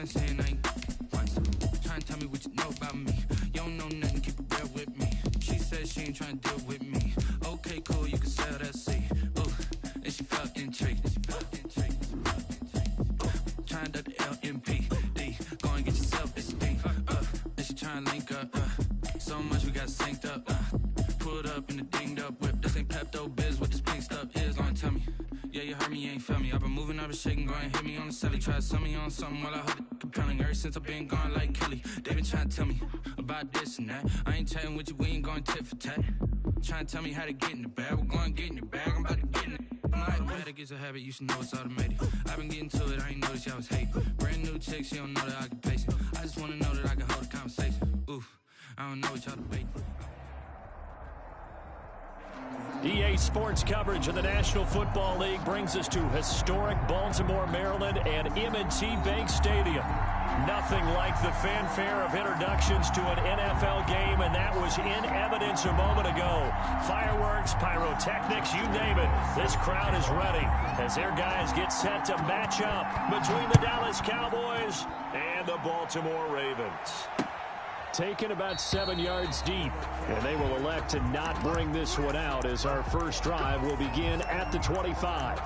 saying I ain't once. Trying to tell me what you know about me. You don't know nothing, keep it real with me. She said she ain't trying to deal with me. Okay, cool, you can sell that seat. Ooh, and she felt intrigued. Trying to duck the LMPD. Go and get yourself this thing. And she trying to link up. So much we got synced up. Pulled up in the dinged up whip. This ain't Pepto Biz, what this pink stuff is. Don't tell me. Yeah, you heard me, you ain't feel me. I've been moving, I've been shaking, go and hit me on the celly. Try to sell me on something while I hold it compelling. Ever since I've been gone like Kelly, they been trying to tell me about this and that. I ain't chatting with you, we ain't going tit for tat. Trying to tell me how to get in the bag. We're going to get in the bag, I'm about to get in it. I'm automatic, it's a habit, you should know it's automated. I've been getting to it, I ain't noticed y'all was hating. Brand new chick, she don't know that I can place it. I just want to know that I can hold a conversation. Oof, I don't know what y'all debating. EA Sports coverage of the National Football League brings us to historic Baltimore, Maryland, and M&T Bank Stadium. Nothing like the fanfare of introductions to an NFL game, and that was in evidence a moment ago. Fireworks, pyrotechnics, you name it. This crowd is ready as their guys get set to match up between the Dallas Cowboys and the Baltimore Ravens. Taken about 7 yards deep, and they will elect to not bring this one out as our first drive will begin at the 25.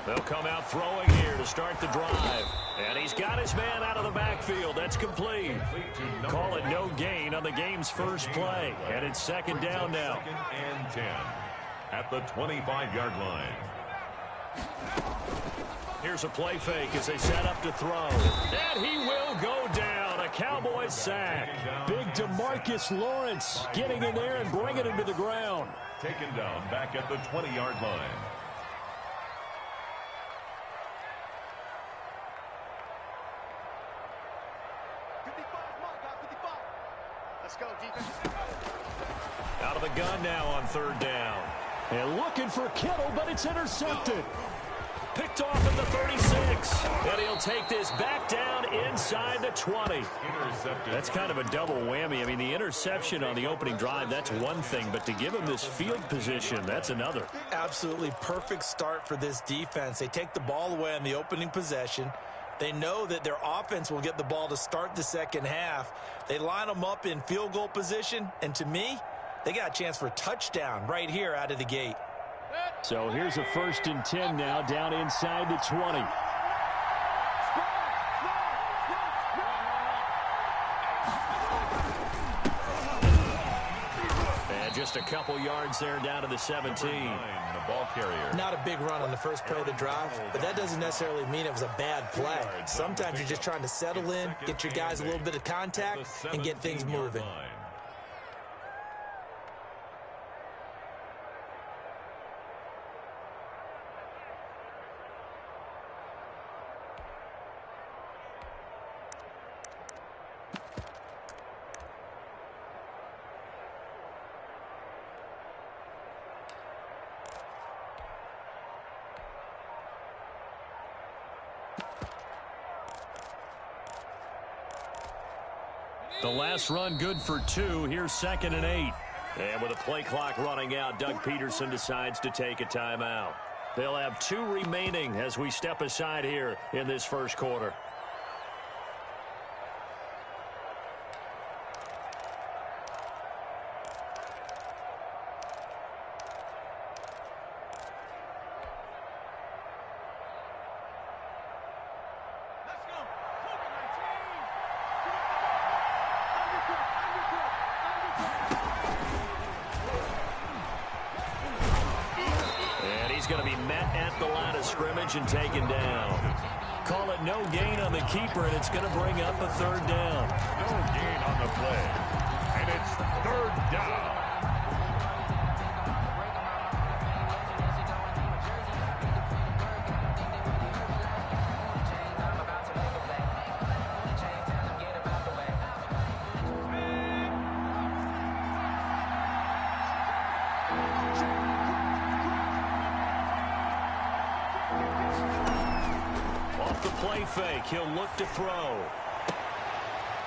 They'll come out throwing here to start the drive. And he's got his man out of the backfield. That's complete. Call it no gain on the game's first play. And it's second down now. Second and 10 at the 25-yard line. Here's a play fake as they set up to throw. And he will go down. A Cowboys sack. Big DeMarcus Lawrence getting in there and bringing him to the ground. Taken down back at the 20-yard line. Out of the gun now on third down. And looking for Kittle, but it's intercepted. Picked off at the 36. And he'll take this back down inside the 20. Intercepted. That's kind of a double whammy. I mean, the interception on the opening drive, that's one thing. But to give him this field position, that's another. Absolutely perfect start for this defense. They take the ball away on the opening possession. They know that their offense will get the ball to start the second half. They line them up in field goal position, and to me, they got a chance for a touchdown right here out of the gate. So here's a 1st and 10 now down inside the 20. And just a couple yards there down to the 17. The ball carrier. Not a big run on the first play of the drive, but that doesn't necessarily mean it was a bad play. Sometimes you're just trying to settle in, get your guys a little bit of contact, and get things moving. The last run good for 2. Here's 2nd and 8. And with a play clock running out, Doug Peterson decides to take a timeout. They'll have 2 remaining as we step aside here in this first quarter. Going to be met at the line of scrimmage and taken down. call it no gain on the keeper, and it's going to bring up a third down. No gain on the play. And it's third down. Play fake. He'll look to throw.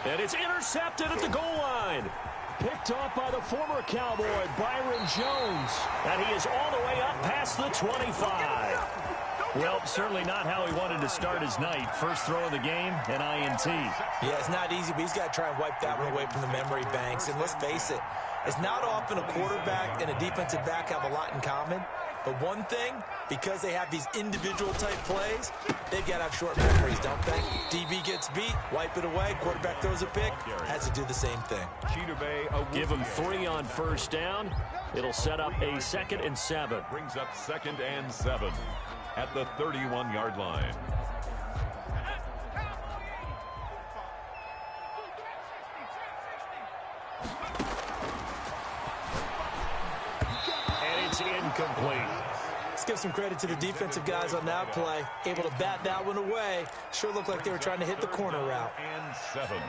And it's intercepted at the goal line. Picked off by the former Cowboy, Byron Jones. And he is all the way up past the 25. Well, certainly not how he wanted to start his night. First throw of the game, an INT. Yeah, it's not easy, but he's got to try and wipe that one away from the memory banks. And let's face it, it's not often a quarterback and a defensive back have a lot in common. But one thing, because they have these individual type plays, they've got to have short memories, don't they? DB gets beat, wipe it away, quarterback throws a pick, has to do the same thing. Give him 3 on first down. It'll set up a 2nd and 7. Brings up 2nd and 7 at the 31-yard line. Incomplete. Let's give some credit to the defensive guys on that play. Able to bat that one away. Sure looked like they were trying to hit the corner route. And 7.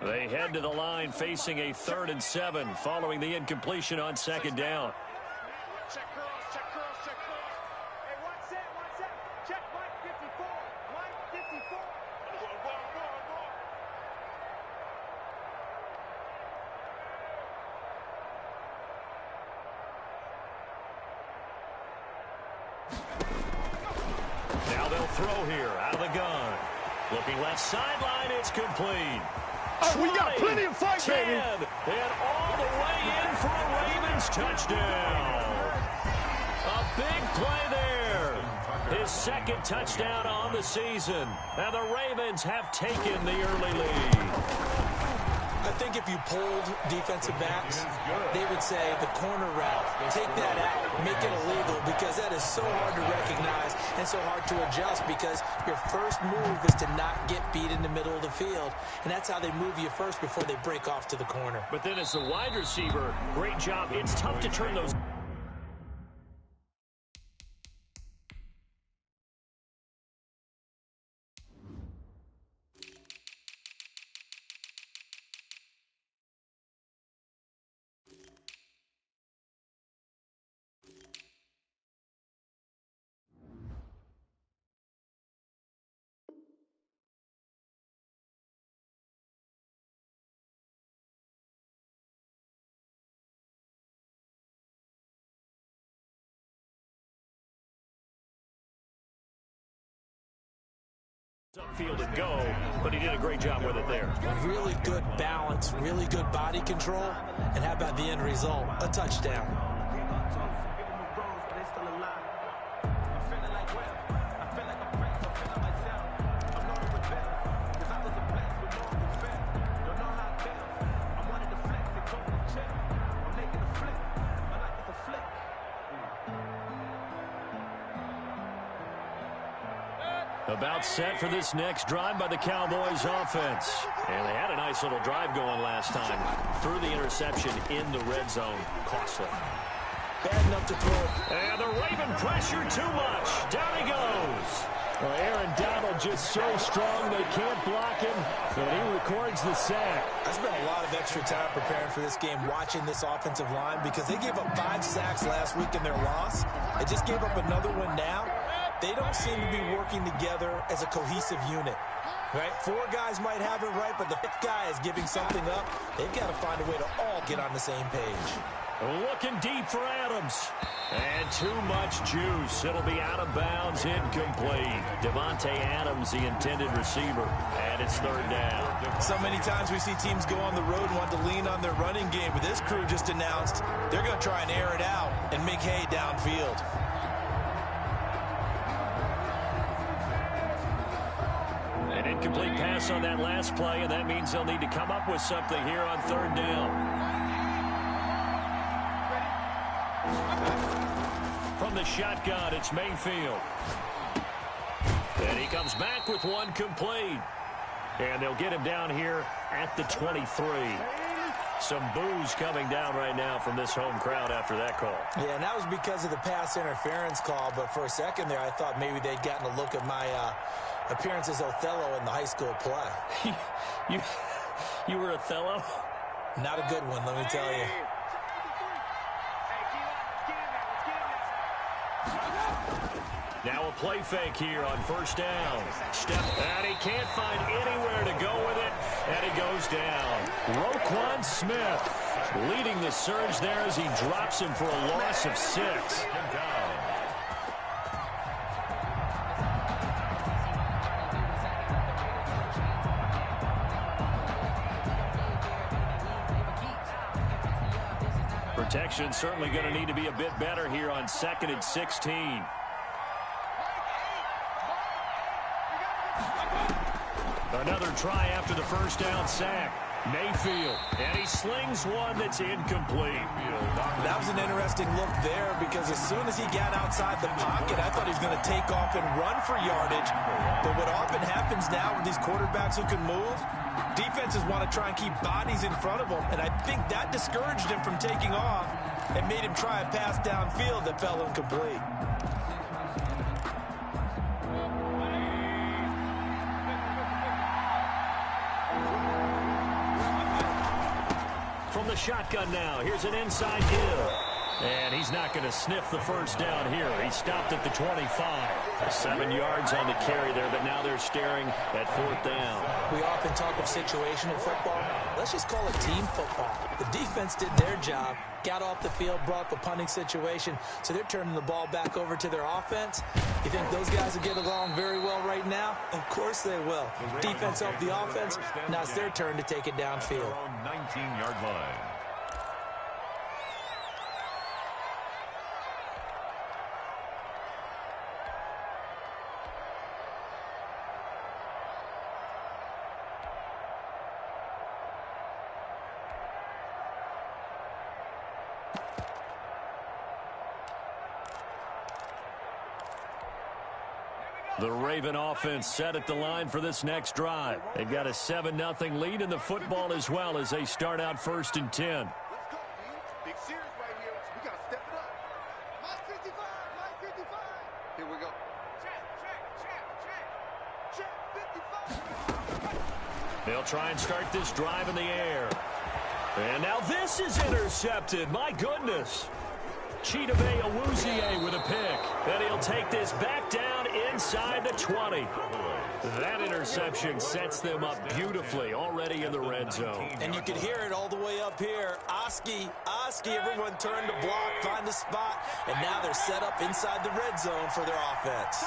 They head to the line facing a 3rd and 7 following the incompletion on 2nd down. Now they'll throw here out of the gun. Looking left sideline, it's complete. Oh, we got plenty of fight, 10, baby. And all the way in for a Ravens touchdown. A big play there. His 2nd touchdown on the season. And the Ravens have taken the early lead. I think if you polled defensive backs, they would say the corner route, take that out, make it illegal, because that is so hard to recognize and so hard to adjust, because your first move is to not get beat in the middle of the field, and that's how they move you first before they break off to the corner. But then as the wide receiver, great job. It's tough to turn those. Upfield and go, but he did a great job with it there. Really good balance, really good body control, and how about the end result? A touchdown. About set for this next drive by the Cowboys offense. And they had a nice little drive going last time. Threw the interception in the red zone. Costly. Bad enough to throw. And the Raven pressure too much. Down he goes. Well, Aaron Donald just so strong they can't block him, and he records the sack. I spent a lot of extra time preparing for this game, watching this offensive line, because they gave up 5 sacks last week in their loss. They just gave up another one now. They don't seem to be working together as a cohesive unit, right? 4 guys might have it right, but the 5th guy is giving something up. They've got to find a way to all get on the same page. Looking deep for Adams. And too much juice. It'll be out of bounds, incomplete. Devontae Adams, the intended receiver. And it's 3rd down. So many times we see teams go on the road and want to lean on their running game, but this crew just announced they're going to try and air it out and make hay downfield. An incomplete pass on that last play, and that means they'll need to come up with something here on 3rd down. shotgun, it's Mayfield. And he comes back with one complete. And they'll get him down here at the 23. Some boos coming down right now from this home crowd after that call. Yeah, and that was because of the pass interference call. But for a second there, I thought maybe they'd gotten a look at my appearance as Othello in the high school play. You were Othello? Not a good one, let me tell you. Now a play fake here on first down. Step, and he can't find anywhere to go with it, and he goes down. Roquan Smith leading the surge there as he drops him for a loss of 6. Protection certainly going to need to be a bit better here on 2nd and 16. Another try after the first down sack. Mayfield, and he slings one that's incomplete. That was an interesting look there because as soon as he got outside the pocket, I thought he was going to take off and run for yardage. But what often happens now with these quarterbacks who can move, defenses want to try and keep bodies in front of them, and I think that discouraged him from taking off and made him try a pass downfield that fell incomplete. From the shotgun now, here's an inside Hill. And he's not going to sniff the first down here. He stopped at the 25. 7 yards on the carry there, but now they're staring at 4th down. We often talk of situational football. Let's just call it team football. The defense did their job, got off the field, brought the punting situation, so they're turning the ball back over to their offense. You think those guys will get along very well right now? Of course they will. Defense helped the offense. Now it's their turn to take it downfield. 19-yard line. The Raven offense set at the line for this next drive. They've got a 7-0 lead in the football as well as they start out 1st and 10. Let's go, D. Big series right here. We got to step it up. Mike 55, Mike 55. Here we go. Check 55. They'll try and start this drive in the air. And now this is intercepted. My goodness. Chidobe Awuzie with a pick. And he'll take this back down inside the 20. That interception sets them up beautifully already in the red zone. And you could hear it all the way up here. Oski, everyone turned to block, find the spot, and now they're set up inside the red zone for their offense.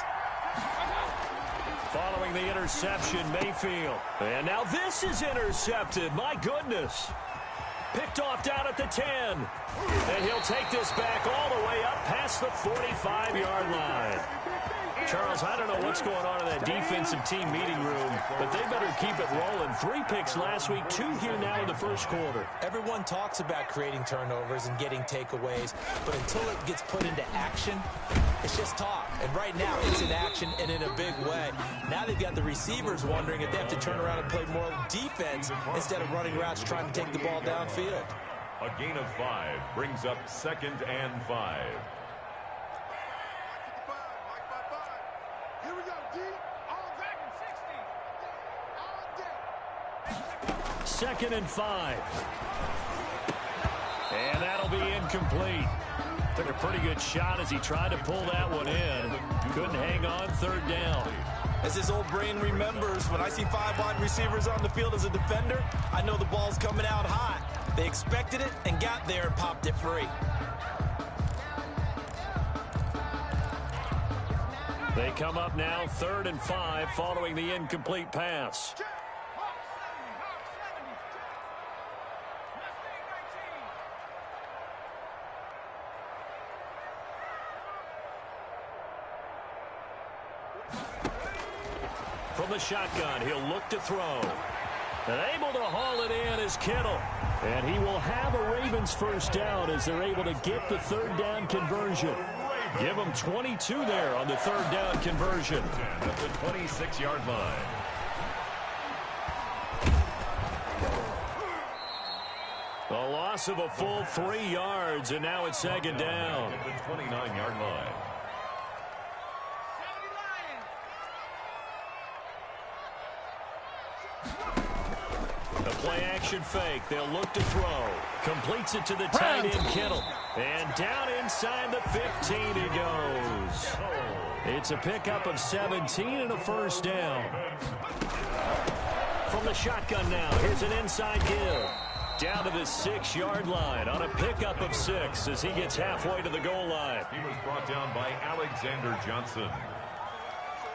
Following the interception, Mayfield. And now this is intercepted. My goodness. Picked off down at the 10. And he'll take this back all the way up past the 45-yard line. Charles, I don't know what's going on in that defensive team meeting room, but they better keep it rolling. 3 picks last week, 2 here now in the first quarter. Everyone talks about creating turnovers and getting takeaways, but until it gets put into action, it's just talk. And right now, it's in action and in a big way. Now they've got the receivers wondering if they have to turn around and play more defense instead of running routes trying to take the ball downfield. A gain of 5 brings up 2nd and 5. Here we go, D. All day. 60. All day. 2nd and 5. And that'll be incomplete. Took a pretty good shot as he tried to pull that one in. Couldn't hang on 3rd down. As his old brain remembers, when I see 5 wide receivers on the field as a defender, I know the ball's coming out hot. They expected it and got there and popped it free. They come up now 3rd and 5 following the incomplete pass. From the shotgun, he'll look to throw. And able to haul it in is Kittle. And he will have a Ravens first down as they're able to get the 3rd down conversion. Give them 22 there on the third down conversion. At the 26-yard line. A loss of a full 3 yards, and now it's second down. At the 29-yard line. The play-action fake. They'll look to throw. Completes it to the tight end, Kittle. And down inside the 15 he goes. It's a pickup of 17 and a first down. From the shotgun now, here's an inside give. Down to the 6-yard line on a pickup of 6 as he gets halfway to the goal line. He was brought down by Alexander Johnson.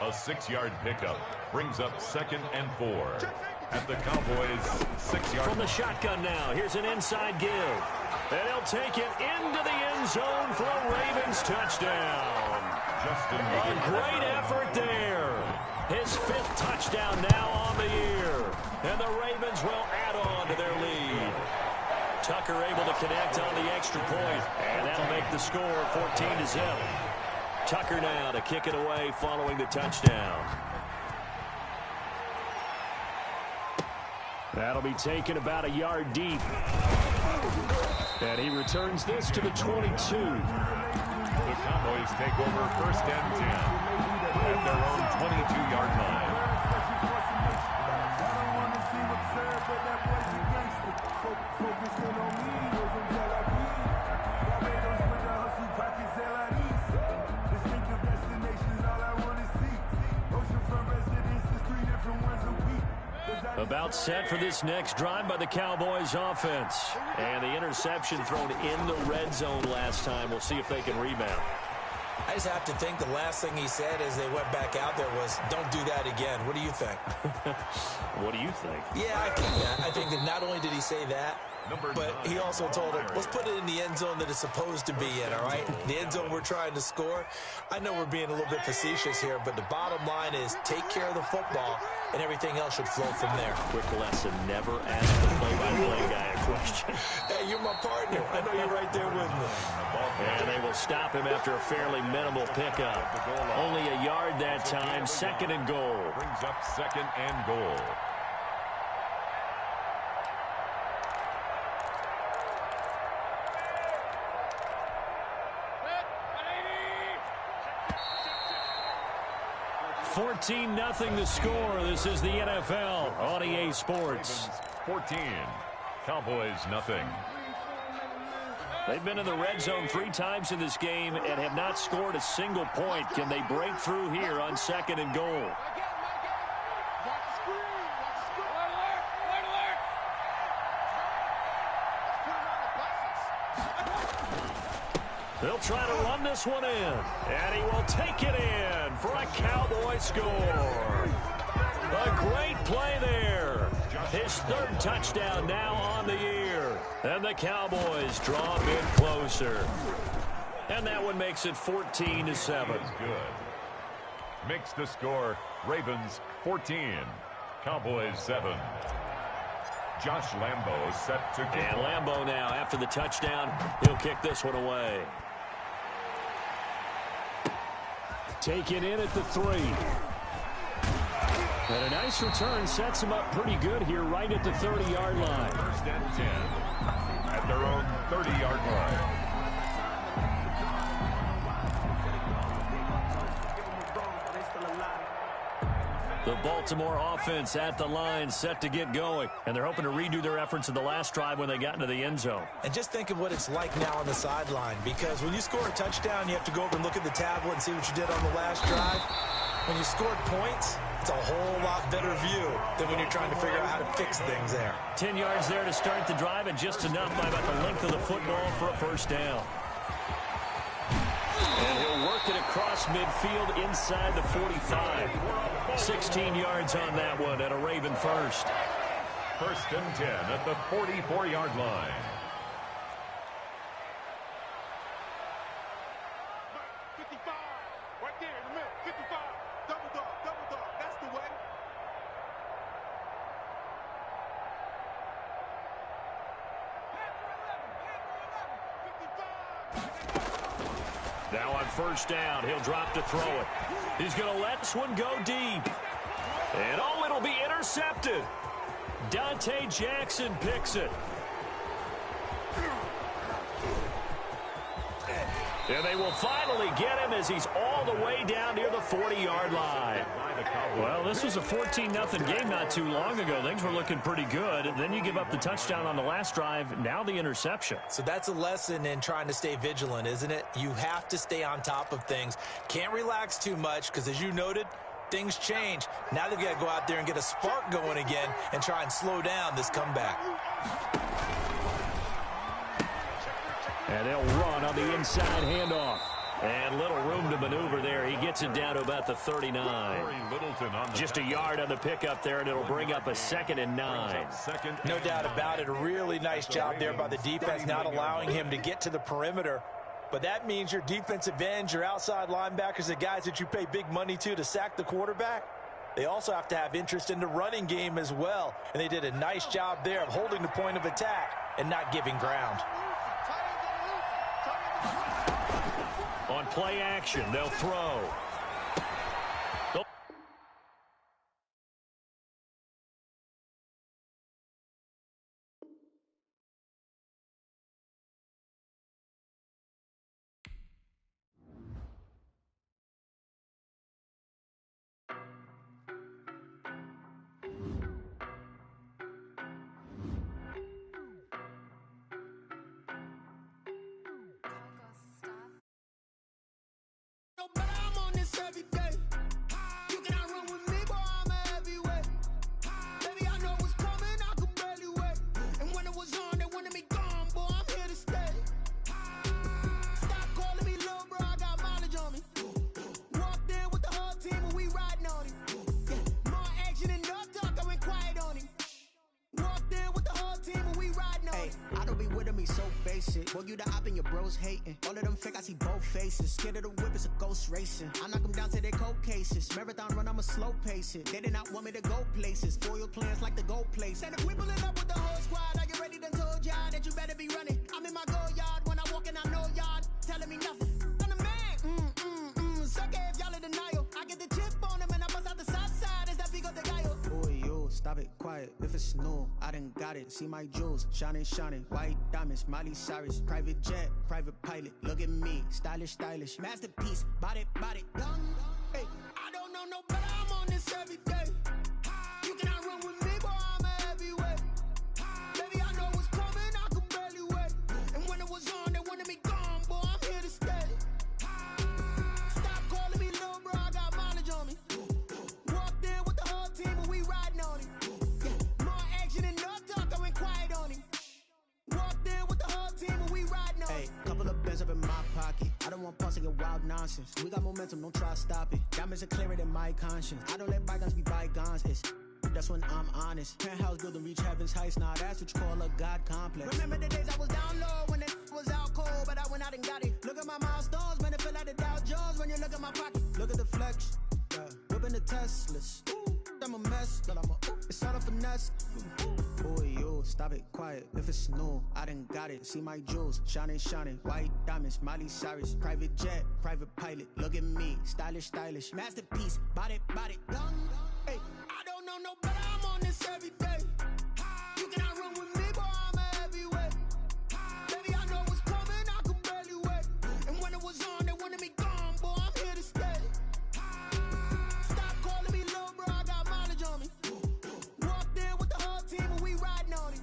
A 6-yard pickup brings up 2nd and 4 at the Cowboys' 6-yard. From the shotgun now, here's an inside give. And he'll take it into the end zone for a Ravens touchdown. A great effort there. His 5th touchdown now on the year. And the Ravens will add on to their lead. Tucker able to connect on the extra point, and that'll make the score 14-0. Tucker now to kick it away following the touchdown. That'll be taken about a yard deep. And he returns this to the 22. The Cowboys take over 1st and 10 at their own 22-yard line. About set for this next drive by the Cowboys offense. And the interception thrown in the red zone last time. We'll see if they can rebound. I just have to think the last thing he said as they went back out there was, don't do that again. What do you think? What do you think? Yeah, I think that. I think that not only did he say that, but he also told him, let's put it in the end zone that it's supposed to be in, all right? The end zone we're trying to score. I know we're being a little bit facetious here, but the bottom line is take care of the football, and everything else should flow from there. Quick lesson, never ask the play-by-play guy a question. Hey, you're my partner. I know you're right there with me. And they will stop him after a fairly minimal pickup. Only a yard that time, 2nd and goal. Brings up 2nd and goal. $14-0 the score. This is the NFL on EA Sports. 14. Cowboys nothing. They've been in the red zone 3 times in this game and have not scored a single point. Can they break through here on 2nd and goal? They'll try to run this one in, and he will take it in for a Cowboy score. A great play there. His 3rd touchdown now on the year. And the Cowboys draw a bit closer. And that one makes it 14-7. Good. Makes the score Ravens 14, Cowboys 7. Josh Lambo set to kick. And Lambo now, after the touchdown, he'll kick this one away. Taken in at the 3. And a nice return sets him up pretty good here right at the 30-yard line. 1st and 10 at their own 30-yard line. The Baltimore offense at the line set to get going. And they're hoping to redo their efforts in the last drive when they got into the end zone. And just think of what it's like now on the sideline, because when you score a touchdown, you have to go over and look at the tablet and see what you did on the last drive. When you scored points, it's a whole lot better view than when you're trying to figure out how to fix things there. 10 yards there to start the drive, and just enough by about the length of the football for a first down. And he'll work it across midfield inside the 45. 16 yards on that one and a Raven first. 1st and 10 at the 44-yard line. Now on first down. He'll drop to throw it. He's going to let this one go deep. And, oh, it'll be intercepted. Dante Jackson picks it. And they will finally get him as he's all the way down near the 40-yard line. Well, this was a 14-0 game not too long ago. Things were looking pretty good. Then you give up the touchdown on the last drive. Now the interception. So that's a lesson in trying to stay vigilant, isn't it? You have to stay on top of things. Can't relax too much because, as you noted, things change. Now they've got to go out there and get a spark going again and try and slow down this comeback. And they'll run on the inside handoff. And little room to maneuver there. He gets it down to about the 39. Just a yard on the pickup there, and it'll bring up a 2nd and 9. No doubt about it. A really nice job there by the defense, not allowing him to get to the perimeter. But that means your defensive ends, your outside linebackers, the guys that you pay big money to sack the quarterback, they also have to have interest in the running game as well. And they did a nice job there of holding the point of attack and not giving ground. On play action, they'll throw. Every day. You cannot run with me, boy, I'm a heavyweight. Baby, I know what's coming, I could barely wait. And when it was on, they wanted me gone, boy, I'm here to stay. Stop calling me little bro, I got mileage on me. Walked in with the whole team and we riding on him. Yeah. More action and no talk, I went quiet on him. Walked in with the whole team and we riding on him. I don't be with him, he's so basic. Boy, you the op and your bros hating. All of them fake, I see both faces. Scared of the whip, it's a ghost racing. I knock them down to their cold cases. Marathon run, I'ma slow pace it. They did not want me to go places. Foil plans like the gold place. And if we pulling up with the whole squad, I get ready done told y'all that you better be running. I'm in my go yard, when I walk in, I know y'all telling me nothing. I'm the man, suck it if y'all in denial. I get the chip on them and I bust out the south side, is that big of the guy? Boy, yo, stop it, quiet. If it's new, I done got it. See my jewels, shining, shining. White diamonds, Miley Cyrus. Private jet, private pilot. Look at me, stylish, stylish. Masterpiece, body, done. Hey, I don't know no better, I'm on this every day. You cannot run with me, boy, I'm a heavyweight. Baby, I know what's coming, I could barely wait. And when it was on, they wanted me gone, boy, I'm here to stay. Stop calling me little bro, I got mileage on me. Walked in with the whole team and we riding on him. Yeah. More action and no talk, I went quiet on him. Walked in with the whole team and we riding on him. Hey, couple of bins up in my pocket. I don't want pulse to get wild nonsense. We got momentum, don't try to stop it. Diamonds are clearer than my conscience. I don't let bygones be bygones. That's when I'm honest. Penthouse building reach heaven's heights. Now that's what you call a God complex. Remember the days I was down low when it was out cold, but I went out and got it. Look at my milestones, man, it feel like the Dow Jones when you look at my pocket. Look at the flex, yeah. Whipping the Teslas. I'm a mess, but it's all a finesse. Boy, yo, stop it, quiet. If it's new, I done got it. See my jewels, shining, shining. White diamonds, Miley Cyrus. Private jet, private pilot. Look at me, stylish, stylish. Masterpiece, body, done. Hey, I don't know no better, I'm on this every day. You cannot run with me, boy, I'm a heavyweight. Baby, I know what's coming, I could barely wait. And when it was on, they wanted me gone, boy, I'm here to stay. Stop calling me little bro, I got mileage on me. Walked in with the whole team and we riding on him.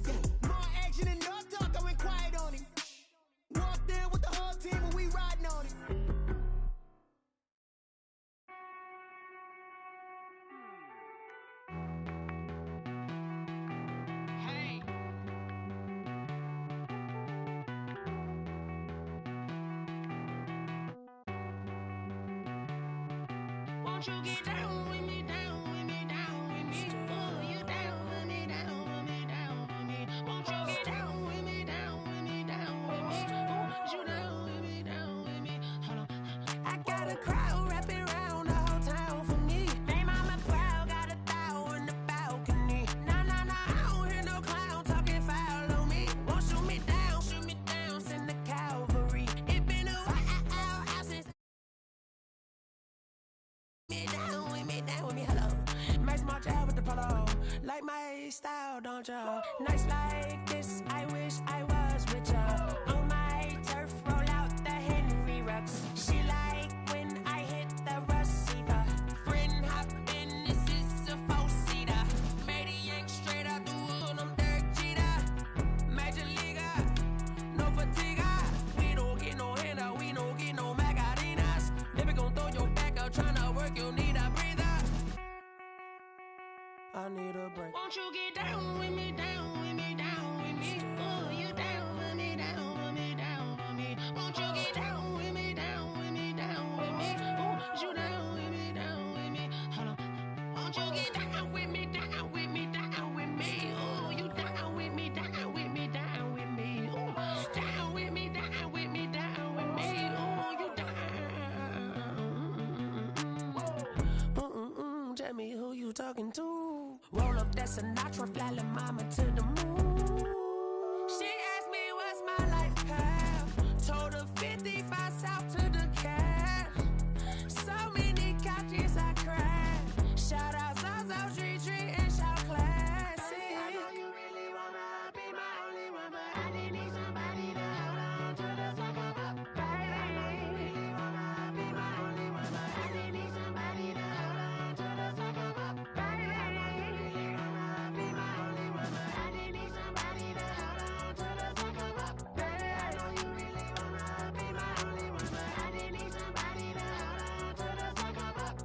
Yeah. More action and no talk, I went quiet on him. Walked in with the whole team and we riding on him. Won't you get down with me, down with me, down with me? Oh, you down with me, down with me, down with me. Won't you get down with me, down with me, down with me? Oh, you down with me, down with me? Hold on. I got a crowd wrapping around the whole town for me. They mama proud, got a thou in the balcony. Nah, I don't hear no clown talking foul on me. Won't shoot me down, send the cavalry. It been a while since like my style, don't ya? Nights like this, I wish I was with ya. On my turf, roll out the Henry Rux. She like when I hit the receiver. Friend hop in, this is a four-seater. Made a yank straight out the wood, I'm Derek Jeter. Major leaguer, no fatigue. We don't get no handout, we don't get no Macarinas. Never gon' throw your back out, tryna work, you need a breather. I need a break. Won't you get down with me, down with me, down with me? Oh, you down with me, down with me, down with me. Won't you get down with me, down with me, down with me? Oh, you down with me, down with me. Hold on. Won't you get down with me, down with me, down with me? Oh, you down with me, down with me, down with me. Oh, down with me, down with me, down with me. Oh, you down. Tell me who you talking to. Roll up that Sinatra, fly la mama to the moon. She asked me what's my life path. Told her 55 south to the cat. So many couches I crashed. Shout out Zazo, Tree, and shout classy. I know you really wanna be my only one, but I didn't need somebody to hold on to the fuck up, baby. I know you really wanna be my only one, but I didn't need somebody to hold on to the fuck up, baby. I know you really wanna be my only one, but I didn't need somebody to hold on to the fuck up, baby. I know you really wanna be my only one, but I didn't need somebody to hold on to the fuck up.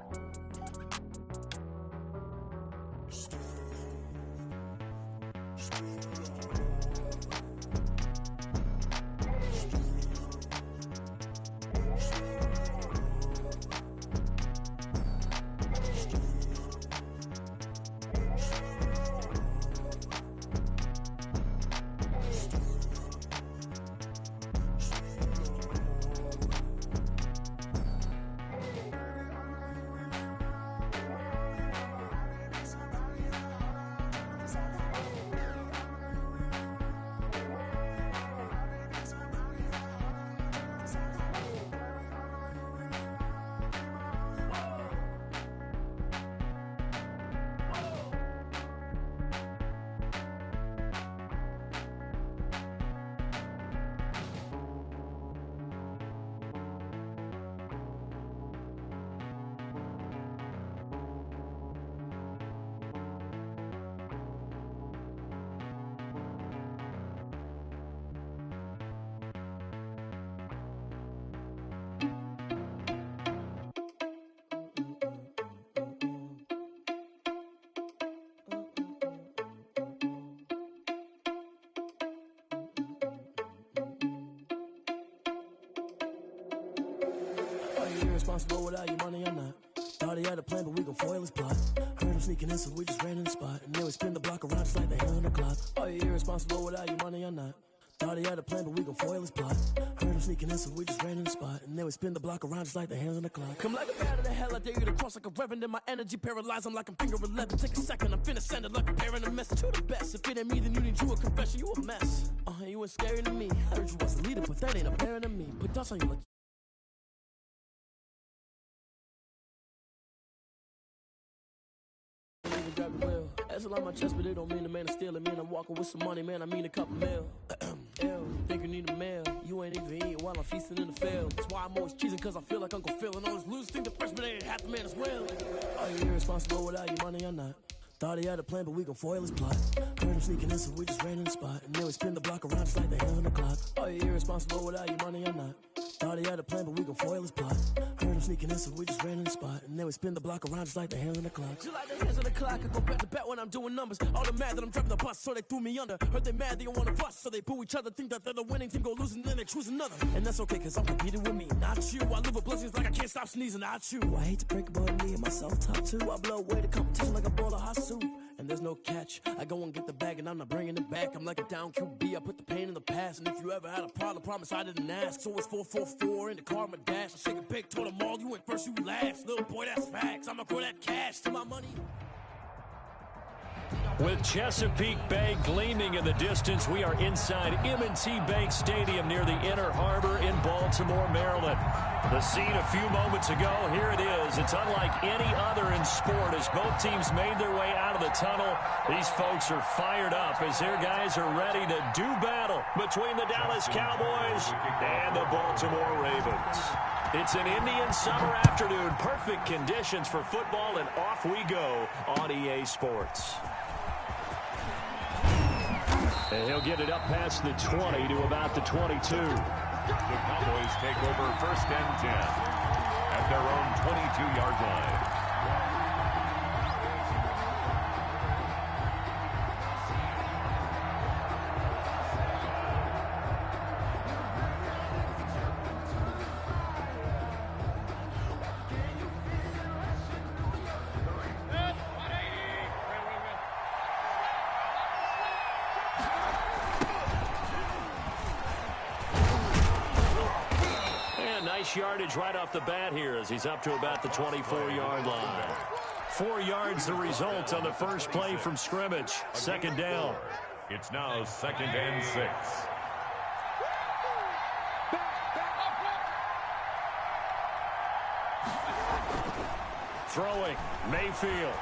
Are you irresponsible without your money or not? Thought he had a plan, but we gon' foil his plot. Heard him sneaking in, so we just ran in the spot. And then we spin the block around just like the hand on the clock. Are you irresponsible without your money or not? Thought he had a plan, but we gon' foil his plot. Heard him sneaking in, so we just ran in the spot. And then we spin the block around just like the hands on the clock. Come like a bat of the hell, I dare you to cross like a reverend. And my energy paralyzed, I'm like I'm finger 11. Take a second, I'm finna send it like a bearing a message to the best. If it ain't me, then you need you a confession, you a mess. You ain't scary to me. I heard you was a leader, but that ain't apparent to me. Put dust on you like grab the wheel. That's a lot on my chest, but it don't mean the man is stealing. Man, I'm walking with some money, man, I mean a couple mil. Ew, think you need a meal. You ain't even eating while I'm feasting in the field. That's why I'm always cheesing, cause I feel like Uncle Phil. And all this losers think the freshman ain't half the man as well. Are you irresponsible without your money or not? Thought he had a plan, but we gon' foil his plot. Heard him sneaking in, so we just ran in the spot. And then we spin the block around just like the hands on the clock. Are you irresponsible without your money or not? Thought he had a plan, but we gon' foil his plot. Heard him sneaking in, so we just ran in the spot. And then we spin the block around just like the hands on the clock. Just like the hands on the clock, I go back to back when I'm doing numbers. All the mad that I'm driving the bus, so they threw me under. Heard they mad, they don't wanna bust, so they boo each other. Think that they're the winning team, go losing, then they choose another. And that's okay, cause I'm competing with me, not you. I live with blessings like I can't stop sneezing, not you. I hate to break it, but me and myself top two. I blow away the competition like a bowl of hot soup. And there's no catch. I go and get the bag and I'm not bringing it back. I'm like a down QB, I put the pain in the past. And if you ever had a problem, promise I didn't ask. So it's 444 in the car, my dash. I shake a big, told them all, you went first, you last. Little boy, that's facts. I'ma grow that cash to my money. With Chesapeake Bay gleaming in the distance, we are inside M&T Bank Stadium near the Inner Harbor in Baltimore, Maryland. The scene a few moments ago, here it is. It's unlike any other in sport as both teams made their way out of the tunnel. These folks are fired up as their guys are ready to do battle between the Dallas Cowboys and the Baltimore Ravens. It's an Indian summer afternoon, perfect conditions for football, and off we go on EA Sports. And he'll get it up past the 20 to about the 22. The Cowboys take over 1st and 10 at their own 22-yard line. Yardage right off the bat here as he's up to about the 24-yard line. 4 yards the result on the first play from scrimmage. 2nd down. It's now 2nd and 6. Throwing, Mayfield.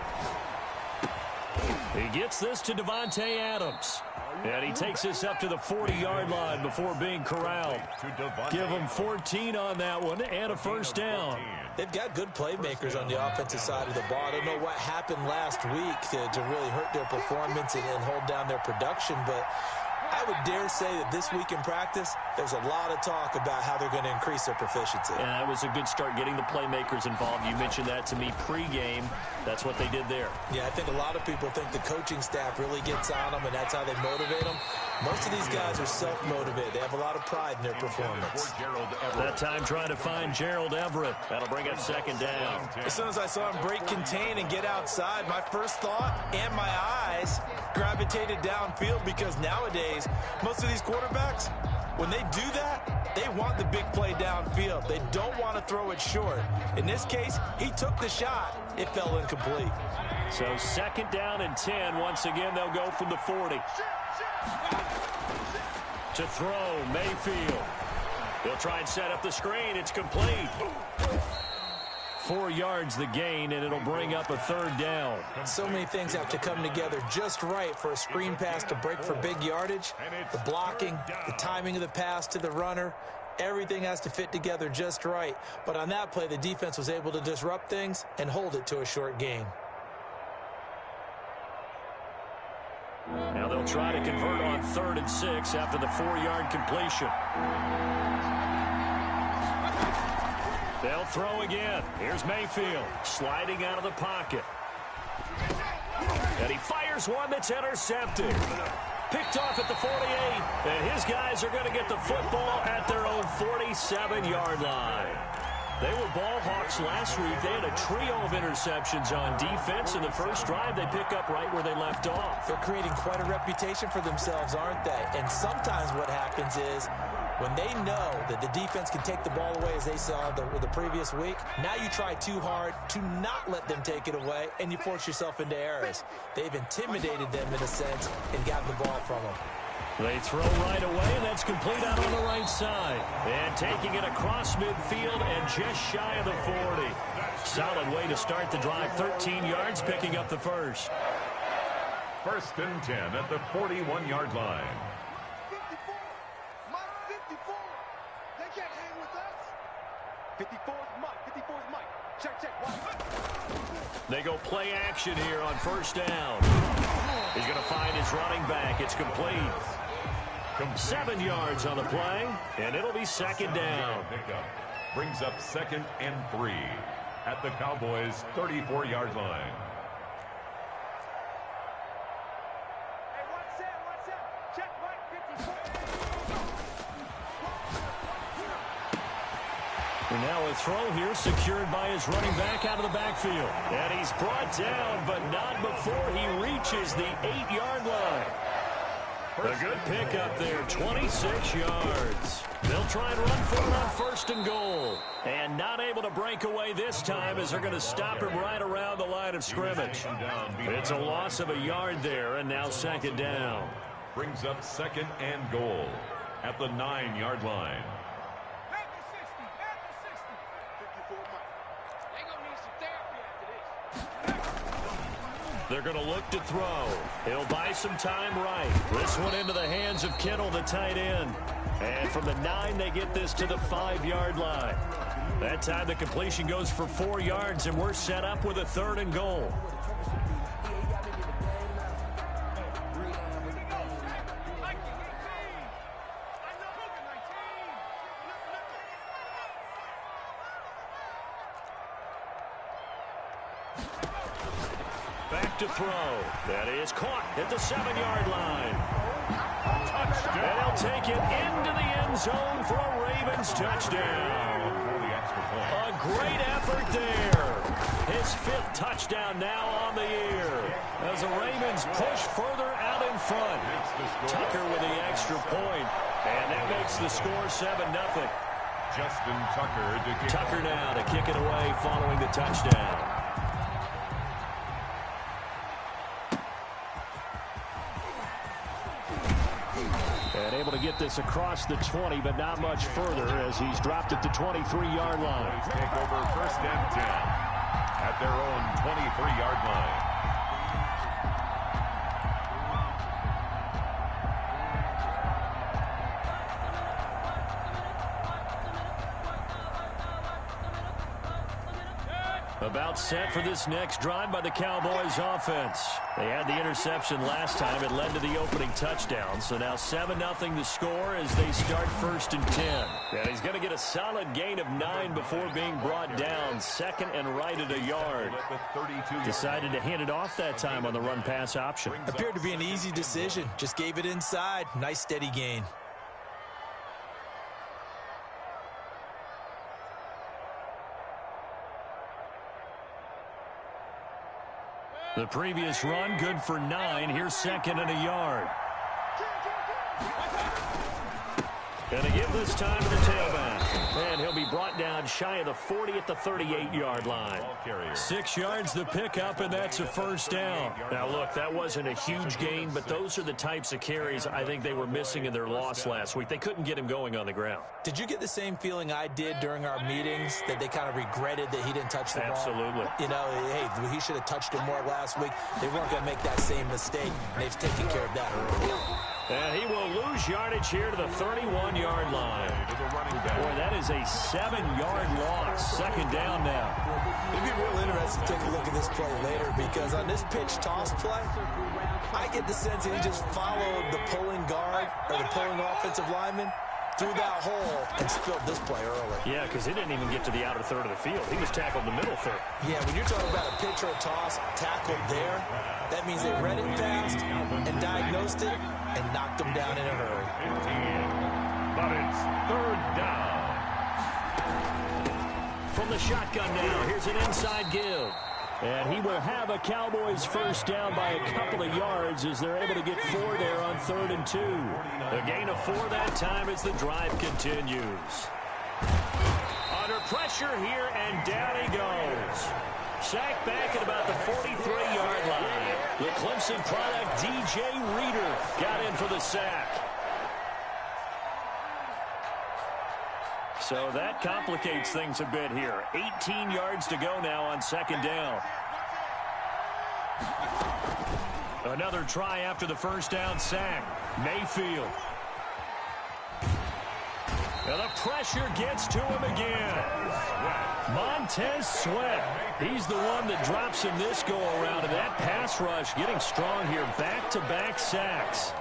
He gets this to Devontae Adams. And he takes this up to the 40-yard line before being corralled. Give him 14 on that one and a 1st down. They've got good playmakers on the offensive side of the ball. I don't know what happened last week to really hurt their performance and hold down their production, but I would dare say that this week in practice, there's a lot of talk about how they're going to increase their proficiency. And that was a good start getting the playmakers involved. You mentioned that to me pregame. That's what they did there. Yeah, I think a lot of people think the coaching staff really gets on them, and that's how they motivate them. Most of these guys are self-motivated. They have a lot of pride in their performance. That time trying to find Gerald Everett. That'll bring up 2nd down. As soon as I saw him break contain and get outside, my first thought and my eyes gravitated downfield, because nowadays, most of these quarterbacks, when they do that, they want the big play downfield. They don't want to throw it short. In this case, he took the shot. It fell incomplete. So 2nd down and 10. Once again, they'll go from the 40. To throw, Mayfield. They'll try and set up the screen. It's complete. 4 yards the gain, and it'll bring up a 3rd down. So many things have to come together just right for a screen pass to break for big yardage. The blocking, the timing of the pass to the runner, everything has to fit together just right. But on that play, the defense was able to disrupt things and hold it to a short gain. Now they'll try to convert on 3rd and 6 after the 4-yard completion. They'll throw again. Here's Mayfield sliding out of the pocket. And he fires one that's intercepted. Picked off at the 48. And his guys are going to get the football at their own 47-yard line. They were ball hawks last week. They had a trio of interceptions on defense. In the first drive, they pick up right where they left off. They're creating quite a reputation for themselves, aren't they? And sometimes what happens is, when they know that the defense can take the ball away, as they saw the previous week, now you try too hard to not let them take it away, and you force yourself into errors. They've intimidated them in a sense and gotten the ball from them. They throw right away, and that's complete out on the right side. And taking it across midfield and just shy of the 40. Solid way to start the drive. 13 yards, picking up the 1st. 1st and 10 at the 41-yard line. 54. Mike, 54. They can't hang with us. 54's Mike. 54's Mike. Check. Watch. They go play action here on 1st down. He's going to find his running back. It's complete. 7 yards on the play, and it'll be 2nd down. Brings up 2nd and 3 at the Cowboys' 34-yard line. Hey, watch that. Check Mike, 54. And now a throw here secured by his running back out of the backfield. And he's brought down, but not before he reaches the 8-yard line. A good pickup there, 26 yards. They'll try and run for it on 1st and goal. And not able to break away this time as they're going to stop him right around the line line of scrimmage. It's a loss of a yard there, and now second down. Brings up second and goal at the 9-yard line. They're going to look to throw. He'll buy some time right. This one into the hands of Kittle, the tight end. And from the 9, they get this to the 5-yard line. That time the completion goes for 4 yards, and we're set up with a 3rd and goal. Back to throw. That is caught at the 7-yard line. Touchdown. And he'll take it into the end zone for a Ravens touchdown. A great effort there. His 5th touchdown now on the year as the Ravens push further out in front. Tucker with the extra point, and that makes the score 7-0. Justin Tucker to kick. Tucker now to kick it away following the touchdown. And able to get this across the 20, but not much further as he's dropped at the 23-yard line. Take over 1st and 10 at their own 23-yard line. About set for this next drive by the Cowboys offense. They had the interception last time. It led to the opening touchdown. So now 7-0 the score as they start 1st and 10. And he's going to get a solid gain of 9 before being brought down. 2nd and right at a yard. Decided to hand it off that time on the run-pass option. Appeared to be an easy decision. Just gave it inside. Nice steady gain. The previous run, good for 9. Here's 2nd and a yard. And a give this time to the tailback. And he'll be brought down shy of the 40 at the 38-yard line. 6 yards the pickup, and that's a 1st down. Now, look, that wasn't a huge gain, but those are the types of carries I think they were missing in their loss last week. They couldn't get him going on the ground. Did you get the same feeling I did during our meetings, that they kind of regretted that he didn't touch the ball? Absolutely. You know, hey, he should have touched it more last week. They weren't going to make that same mistake, and they've taken care of that early. And he will lose yardage here to the 31-yard line. Boy, that is a 7-yard loss. 2nd down now. It'd be real interesting to take a look at this play later, because on this pitch toss play, I get the sense that he just followed the pulling guard or the pulling offensive lineman through that hole and spilled this play early. Yeah, because he didn't even get to the outer third of the field. He was tackled in the middle third. Yeah, when you're talking about a pitch or a toss tackled there, that means they read it fast and diagnosed it and knocked him down in a hurry. But it's 3rd down. From the shotgun now, here's an inside give. And he will have a Cowboys 1st down by a couple of yards as they're able to get 4 there on 3rd and 2. A gain of 4 that time as the drive continues. Under pressure here, and down he goes. Sacked back at about the 43-yard line. The Clemson product, DJ Reader, got in for the sack. So that complicates things a bit here. 18 yards to go now on 2nd down. Another try after the 1st down sack. Mayfield. And the pressure gets to him again. Montez Sweat. He's the one that drops him this go-around. And that pass rush getting strong here. Back-to-back sacks.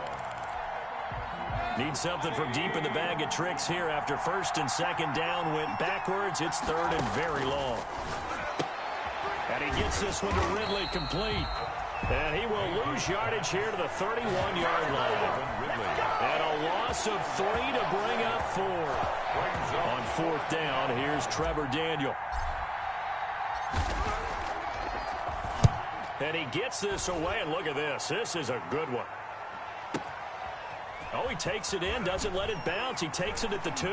Need something from deep in the bag of tricks here after 1st and 2nd down went backwards. It's 3rd and very long. And he gets this one to Ridley complete. And he will lose yardage here to the 31-yard line. And a loss of 3 to bring up 4. On 4th down, here's Trevor Daniel. And he gets this away, and look at this. This is a good one. Oh, he takes it in, doesn't let it bounce. He takes it at the 2.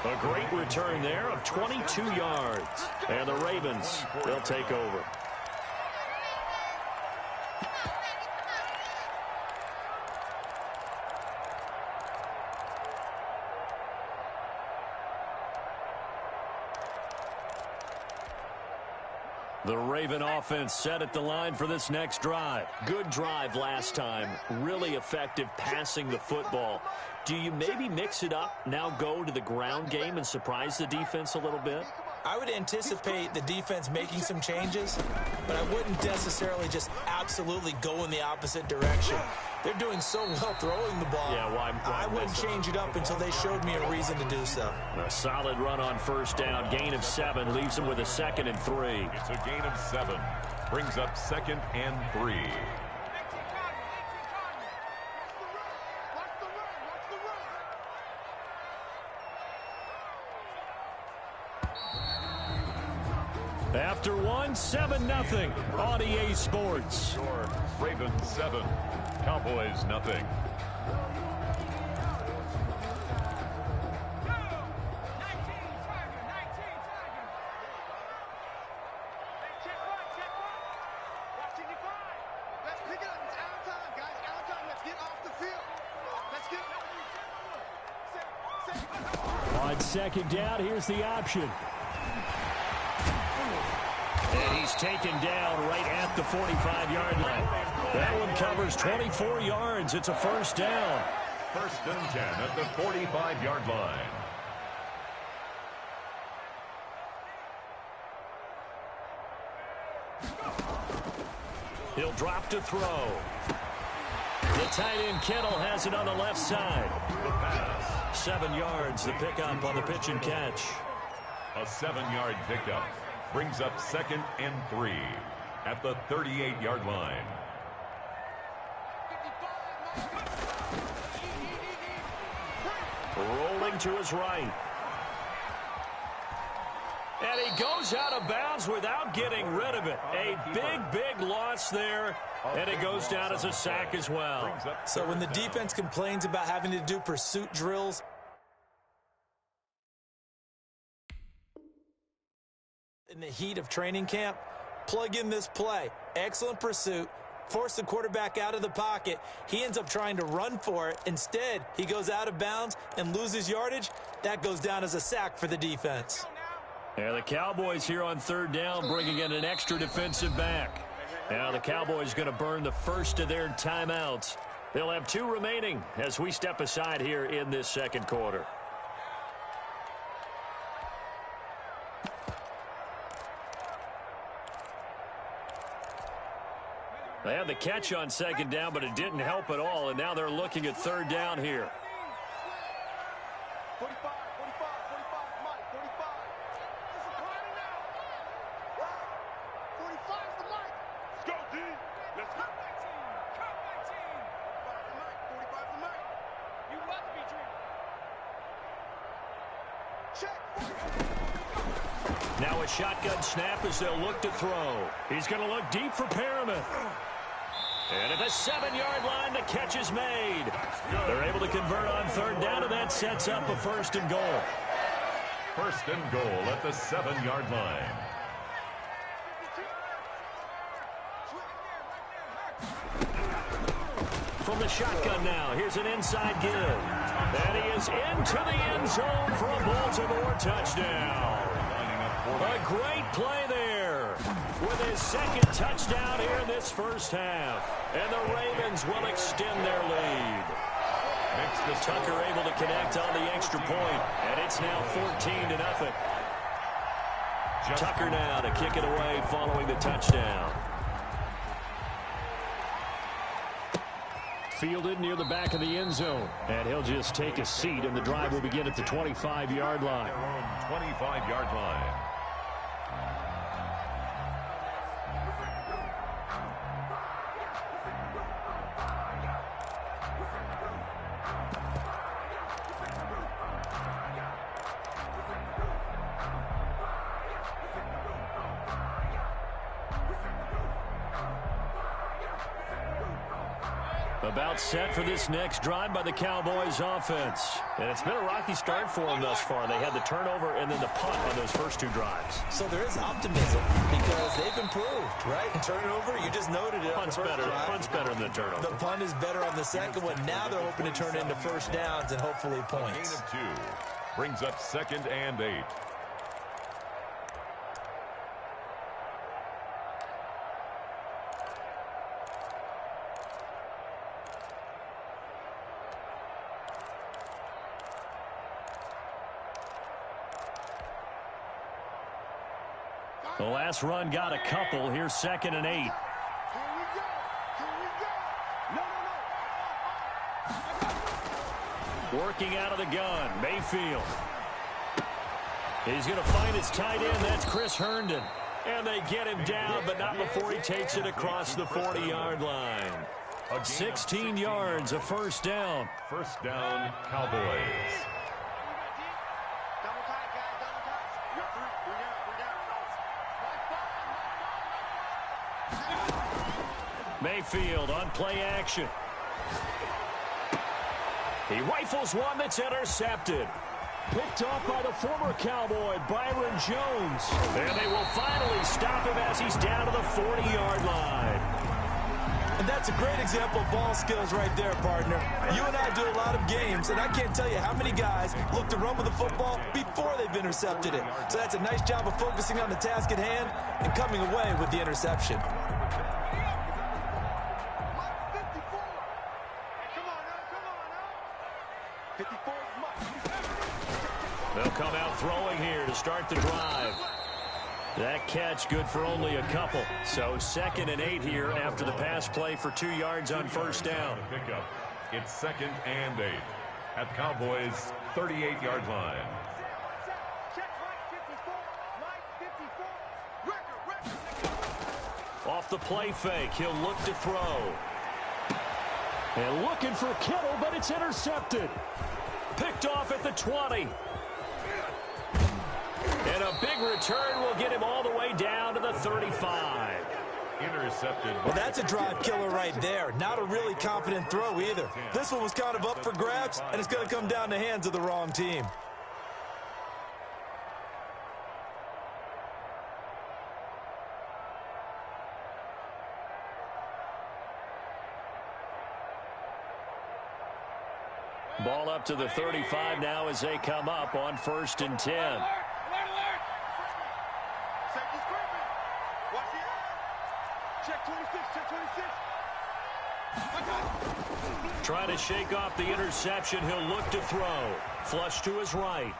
A great return there of 22 yards. And the Ravens, they'll take over. The Raven offense set at the line for this next drive. Good drive last time. Really effective passing the football. Do you maybe mix it up, now go to the ground game and surprise the defense a little bit? I would anticipate the defense making some changes, but I wouldn't necessarily just absolutely go in the opposite direction. They're doing so well throwing the ball. Yeah, why I wouldn't change it up until they showed me a reason to do so. A solid run on first down. Gain of 7 leaves them with a 2nd and 3. It's a gain of 7. Brings up 2nd and 3. After 1, 7-0 on EA Sports. Ravens 7, Cowboys nothing. On 2nd down, here's the option. And he's taken down right at the 45-yard line. That one covers 24 yards. It's a first down. 1st and 10 at the 45-yard line. He'll drop to throw. The tight end Kittle has it on the left side. The pass. 7 yards, the pickup on the pitch and catch. A 7-yard pickup. Brings up 2nd and 3 at the 38-yard line. Rolling to his right. And he goes out of bounds without getting rid of it. A big loss there. And it goes down as a sack as well. So when the defense complains about having to do pursuit drills, in the heat of training camp, plug in this play. Excellent pursuit. Force the quarterback out of the pocket. He ends up trying to run for it. Instead, he goes out of bounds and loses yardage. That goes down as a sack for the defense. And the Cowboys here on 3rd down bringing in an extra defensive back. Now the Cowboys going to burn the first of their timeouts. They'll have 2 remaining as we step aside here in this 2nd quarter. They had the catch on 2nd down, but it didn't help at all, and now they're looking at 3rd down here. 45, Mike, 45. This is climbing now. 45's the Mike. Let's go, D. Let's go. Cut 19. 45's the Mike. You must be dreaming. Check. Now a shotgun snap as they'll look to throw. He's going to look deep for Perriman. And at the 7-yard line, the catch is made. They're able to convert on 3rd down, and that sets up a 1st and goal. 1st and goal at the 7-yard line. From the shotgun now, here's an inside give. And he is into the end zone for a Baltimore touchdown. A great play there with his 2nd touchdown here in this first half. And the Ravens will extend their lead. Tucker able to connect on the extra point, and it's now 14-0. Tucker now to kick it away following the touchdown. Fielded near the back of the end zone, and he'll just take a seat, and the drive will begin at the 25-yard line. 25-yard line. About set for this next drive by the Cowboys offense. And it's been a rocky start for them thus far. They had the turnover and then the punt on those first two drives. So there is optimism because they've improved, right? Turnover, you just noted it. Punt's better. Punt's better than the turnover. The punt is better on the second one. Now they're hoping to turn into first downs and hopefully points. A gain of 2 brings up 2nd and 8. The last run got a couple. Here's 2nd and 8. Working out of the gun, Mayfield. He's going to find his tight end. That's Chris Herndon. And they get him down, but not before he takes it across the 40-yard line. 16 yards, a first down. First down, Cowboys. Mayfield on play action. He rifles one that's intercepted. Picked off by the former Cowboy, Byron Jones. And they will finally stop him as he's down to the 40-yard line. And that's a great example of ball skills right there, partner. You and I do a lot of games, and I can't tell you how many guys look to run with the football before they've intercepted it. So that's a nice job of focusing on the task at hand and coming away with the interception. They'll come out throwing here to start the drive. That catch good for only a couple. So 2nd and 8 here after the pass play for 2 yards on first down. Pickup. It's 2nd and 8 at Cowboys' 38-yard line. Off the play fake, he'll look to throw. And looking for Kittle, but it's intercepted. Picked off at the 20. And a big return will get him all the way down to the 35. Intercepted. Well, that's a drive killer right there. Not a really confident throw either. This one was kind of up for grabs, and it's going to come down the hands of the wrong team. Ball up to the 35 now as they come up on 1st and 10. Check 26, check 26. Trying to shake off the interception. He'll look to throw. Flush to his right.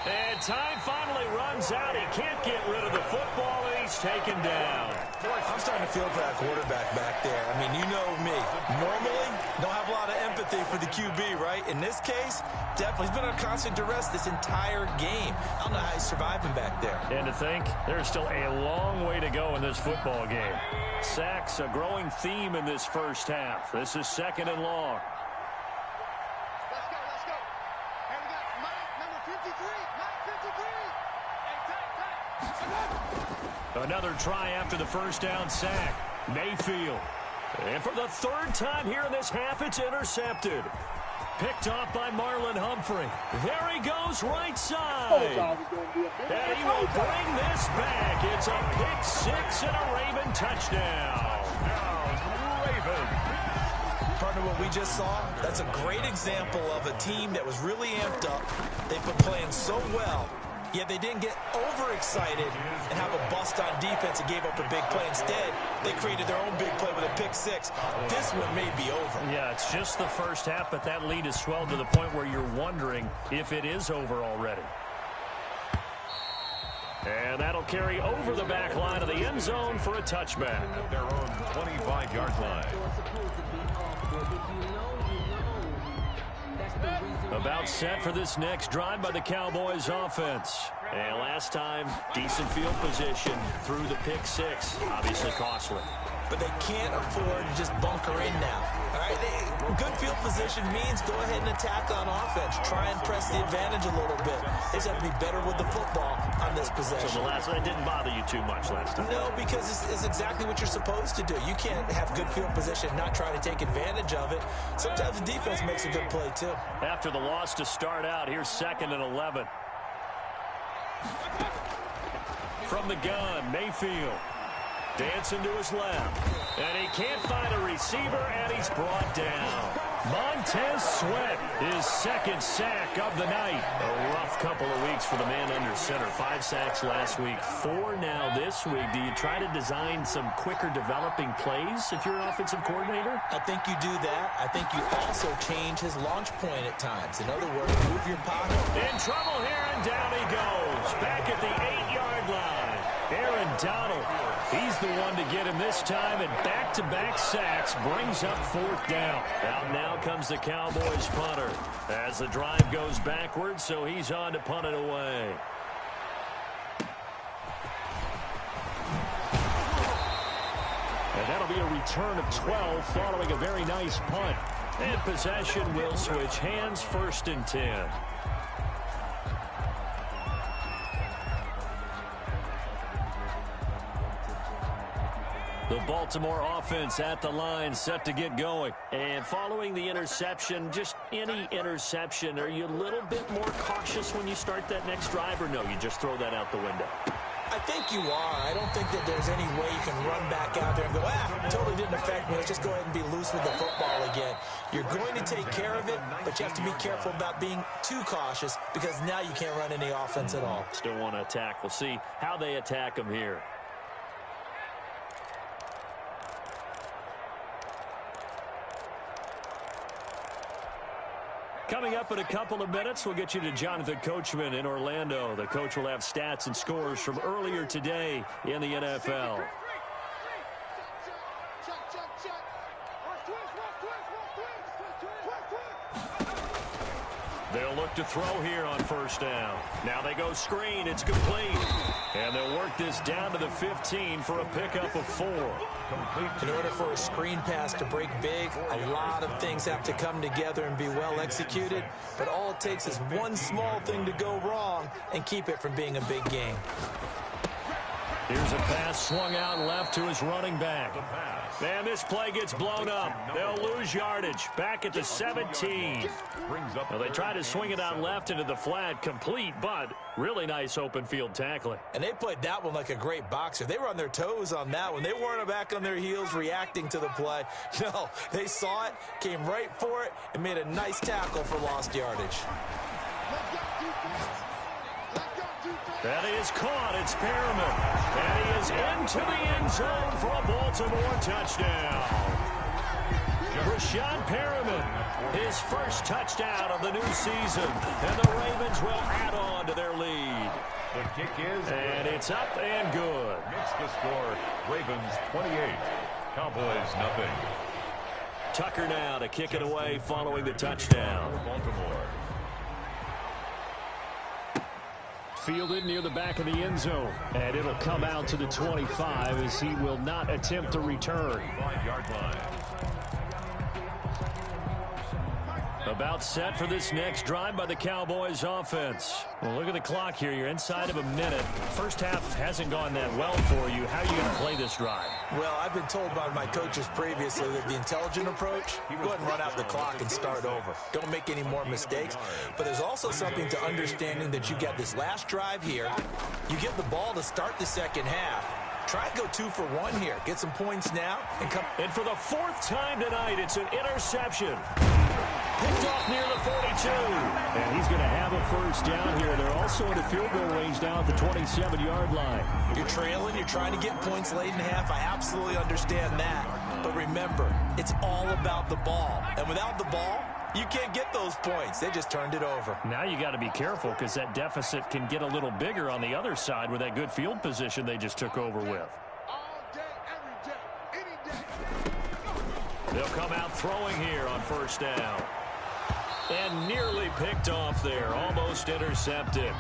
And time finally runs out. He can't get rid of the football, and he's taken down. I'm starting to feel for that quarterback back there. I mean, you know me. Normally, don't have a lot of empathy for the QB, right? In this case, definitely. He's been on constant duress this entire game. I don't know how he's surviving back there. And to think, there's still a long way to go in this football game. Sacks, a growing theme in this first half. This is 2nd and long. Let's go, let's go. And we got Mike, number 53. Mike, 53. Hey, Another try after the first down sack. Mayfield. And for the 3rd time here in this half, it's intercepted. Picked off by Marlon Humphrey. There he goes right side. And he will bring this back. It's a pick 6 and a Raven touchdown. Raven. Partner, what we just saw, that's a great example of a team that was really amped up. They've been playing so well, yet they didn't get overexcited and have a bust on defense and gave up a big play. Instead, they created their own big play with a pick 6. This one may be over. Yeah, it's just the first half, but that lead has swelled to the point where you're wondering if it is over already. And that'll carry over the back line of the end zone for a touchback. At their own 25-yard line. About set for this next drive by the Cowboys offense. And last time, decent field position through the pick six. Obviously costly. But they can't afford to just bunker in now. All right, good field position means go ahead and attack on offense. Try and press the advantage a little bit. They just have to be better with the football on this possession. So the last one didn't bother you too much last time? No, because it's exactly what you're supposed to do. You can't have good field position and not try to take advantage of it. Sometimes the defense makes a good play, too. After the loss to start out, here's 2nd and 11. From the gun, Mayfield. Dancing to his left. And he can't find a receiver, and he's brought down. Montez Sweat, his 2nd sack of the night. A rough couple of weeks for the man under center. 5 sacks last week, 4 now this week. Do you try to design some quicker developing plays if you're an offensive coordinator? I think you do that. I think you also change his launch point at times. In other words, move your pocket. In trouble here, and down he goes. Back at the 8-yard line. Aaron Donald, he's the one to get him this time, and back-to-back sacks brings up 4th down. Out now comes the Cowboys punter as the drive goes backwards, so he's on to punt it away. And that'll be a return of 12 following a very nice punt. And possession will switch hands, 1st and 10. The Baltimore offense at the line, set to get going. And following the interception, just any interception, are you a little bit more cautious when you start that next drive, or no, you just throw that out the window? I think you are. I don't think that there's any way you can run back out there and go, totally didn't affect me. Let's just go ahead and be loose with the football again. You're going to take care of it, but you have to be careful about being too cautious because now you can't run any offense at all. Still want to attack. We'll see how they attack them here. Coming up in a couple of minutes, we'll get you to Jonathan Coachman in Orlando. The coach will have stats and scores from earlier today in the NFL. They'll look to throw here on 1st down. Now they go screen. It's complete. And they'll work this down to the 15 for a pickup of 4. In order for a screen pass to break big, a lot of things have to come together and be well executed. But all it takes is one small thing to go wrong and keep it from being a big game. Here's a pass swung out left to his running back. And this play gets blown up. They'll lose yardage. Back at the 17. Now they try to swing it out left into the flat. Complete, but really nice open field tackling. And they played that one like a great boxer. They were on their toes on that one. They weren't back on their heels reacting to the play. No, they saw it, came right for it, and made a nice tackle for lost yardage. That is caught. It's Perriman. And he is into the end zone for a Baltimore touchdown. Rashad Perriman, his first touchdown of the new season. And the Ravens will add on to their lead. The kick is and it's up and good. Makes the score Ravens 28, Cowboys nothing. Tucker now to kick it away following the touchdown. Baltimore. Fielded near the back of the end zone. And it'll come out to the 25 as he will not attempt to return. 5-yard line. About set for this next drive by the Cowboys offense. Well, look at the clock here. You're inside of a minute. First half hasn't gone that well for you. How are you going to play this drive? Well, I've been told by my coaches previously that the intelligent approach, go ahead and run out the clock and start over. Don't make any more mistakes. But there's also something to understanding that you got this last drive here. You get the ball to start the second half. Try and go 2 for 1 here. Get some points now and come. And for the 4th time tonight, it's an interception. Picked off near the 42. And he's going to have a first down here. They're also in the field goal range down at the 27-yard line. You're trailing. You're trying to get points late in half. I absolutely understand that. But remember, it's all about the ball. And without the ball, you can't get those points. They just turned it over. Now you got to be careful because that deficit can get a little bigger on the other side with that good field position they just took over with. All day, every day, any day. They'll come out throwing here on 1st down. And nearly picked off there. Almost intercepted.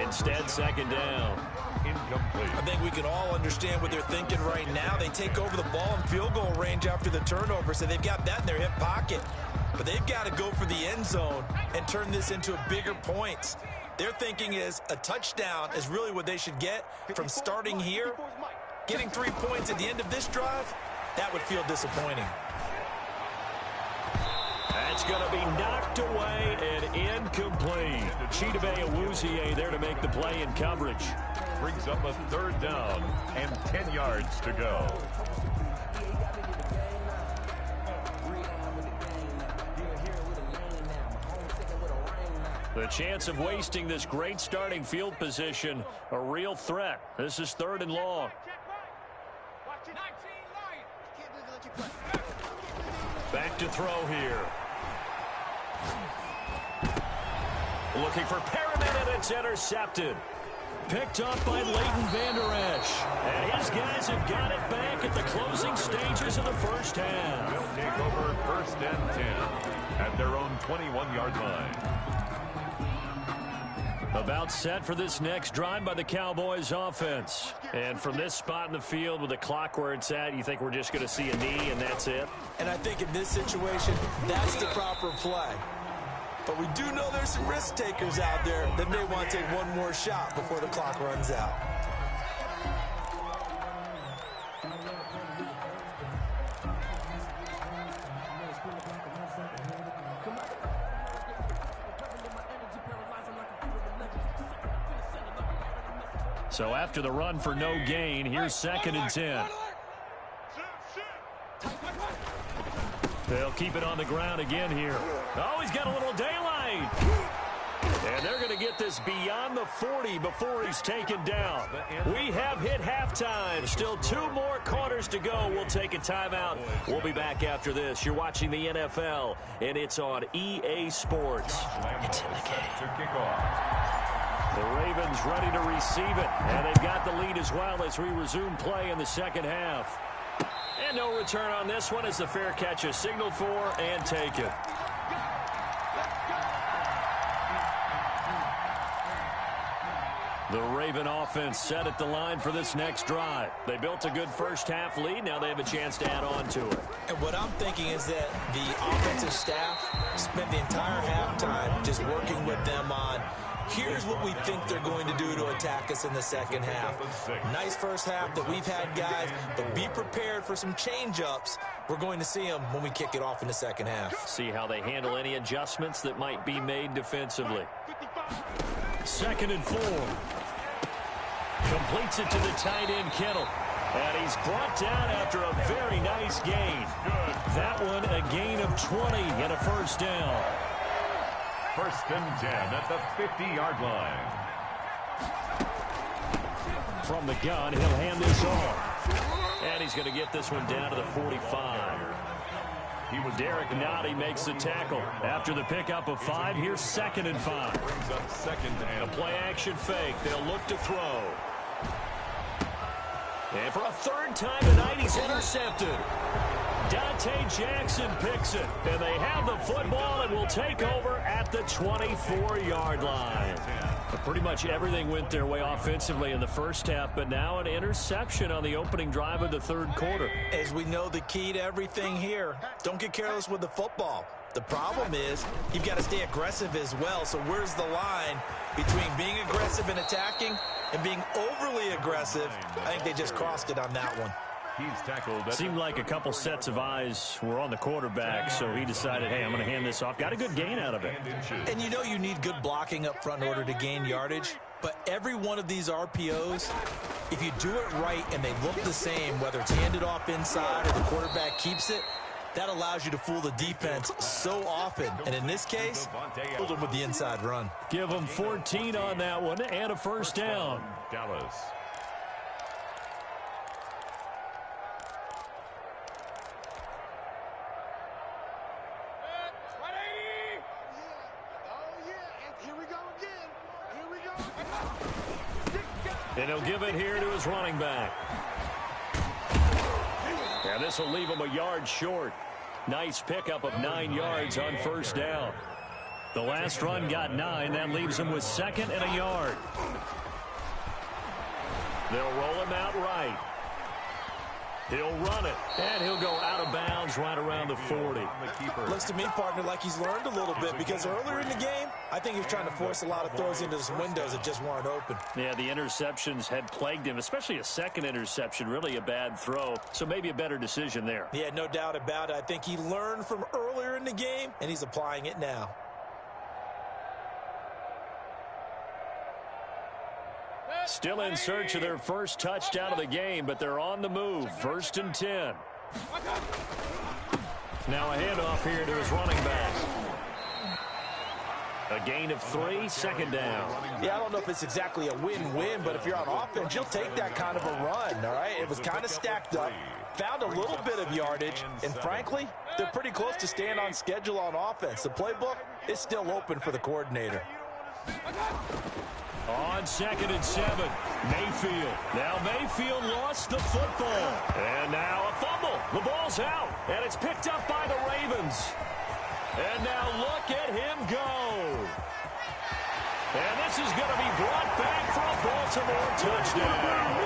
Instead, second down. Incomplete. I think we can all understand what they're thinking right now. They take over the ball in field goal range after the turnover, so they've got that in their hip pocket. But they've got to go for the end zone and turn this into bigger points. Their thinking is a touchdown is really what they should get from starting here. Getting 3 points at the end of this drive, that would feel disappointing. That's going to be knocked away and incomplete. Chidobe Awuzie there to make the play in coverage. Brings up a third down and 10 yards to go. The chance of wasting this great starting field position, a real threat. This is 3rd and long. Back to throw here. Looking for Perriman, and it's intercepted. Picked up by Leighton Vander Esch. And his guys have got it back at the closing stages of the first half. They'll take over 1st and 10 at their own 21-yard line. About set for this next drive by the Cowboys offense. And from this spot in the field with the clock where it's at, you think we're just going to see a knee and that's it? And I think in this situation, that's the proper play. But we do know there's some risk takers out there that may want to take one more shot before the clock runs out. So after the run for no gain, here's 2nd and 10. They'll keep it on the ground again here. Oh, he's got a little daylight. And they're going to get this beyond the 40 before he's taken down. We have hit halftime. Still 2 more quarters to go. We'll take a timeout. We'll be back after this. You're watching the NFL, and it's on EA Sports. It's in the game. The Ravens ready to receive it, and they've got the lead as well as we resume play in the second half. And no return on this one as the fair catch is signaled for and taken. The Raven offense set at the line for this next drive. They built a good first half lead. Now they have a chance to add on to it. And what I'm thinking is that the offensive staff spent the entire halftime just working with them on here's what we think they're going to do to attack us in the second half. Nice first half that we've had, guys, but be prepared for some change-ups. We're going to see them when we kick it off in the second half. See how they handle any adjustments that might be made defensively. 2nd and 4. Completes it to the tight end, Kittle. And he's brought down after a very nice gain. That one a gain of 20 and a first down. 1st and 10 at the 50-yard line. From the gun, he'll hand this off. And he's going to get this one down to the 45. Derek Nottie makes the tackle. After the pickup of 5, here's 2nd and 5. Brings up 2nd and a play action fake. They'll look to throw. And for a 3rd time tonight, he's intercepted. Dante Jackson picks it, and they have the football and will take over at the 24-yard line. But pretty much everything went their way offensively in the first half, but now an interception on the opening drive of the 3rd quarter. As we know, the key to everything here, don't get careless with the football. The problem is you've got to stay aggressive as well. So where's the line between being aggressive and attacking and being overly aggressive? I think they just crossed it on that one. He's tackled. Seemed like a couple sets of eyes were on the quarterback, so he decided, hey, I'm going to hand this off. Got a good gain out of it. And you know you need good blocking up front in order to gain yardage, but every one of these RPOs, if you do it right and they look the same, whether it's handed off inside or the quarterback keeps it, that allows you to fool the defense so often. And in this case, fooled them with the inside run. Give them 14 on that one and a first down. Dallas. And he'll give it here to his running back. And this will leave him a yard short. Nice pickup of 9 yards on first down. The last run got 9. That leaves him with 2nd and a yard. They'll roll him out right. He'll run it, and he'll go out of bounds right around the 40. Looks to me, partner, like he's learned a little bit, because earlier in the game, I think he was trying to force a lot of throws into some windows that just weren't open. Yeah, the interceptions had plagued him, especially a second interception, really a bad throw, so maybe a better decision there. Yeah, no doubt about it. I think he learned from earlier in the game, and he's applying it now. Still in search of their first touchdown of the game, but they're on the move. 1st and 10. Now a handoff here to his running back. A gain of 3, 2nd down. Yeah, I don't know if it's exactly a win-win, but if you're on offense, you'll take that kind of a run, all right? It was kind of stacked up, found a little bit of yardage, and frankly, they're pretty close to staying on schedule on offense. The playbook is still open for the coordinator. On 2nd and 7, Mayfield. Now Mayfield lost the football. And now a fumble. The ball's out, and it's picked up by the Ravens. And now look at him go. And this is going to be brought back for a Baltimore touchdown.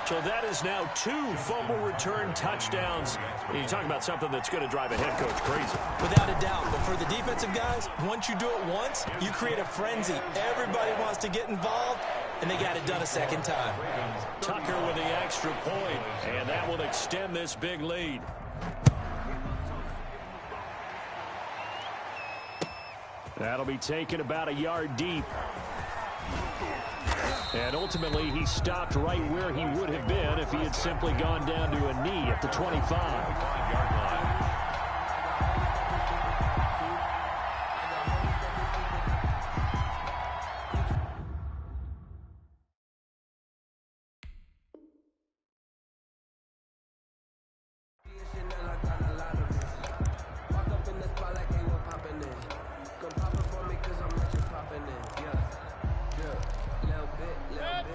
So that is now 2 fumble return touchdowns. You talk about something that's going to drive a head coach crazy. Without a doubt. But for the defensive guys, once you do it once, you create a frenzy. Everybody wants to get involved, and they got it done a second time. Tucker with the extra point, and that will extend this big lead. That'll be taken about a yard deep. And ultimately, he stopped right where he would have been if he had simply gone down to a knee at the 25-yard line.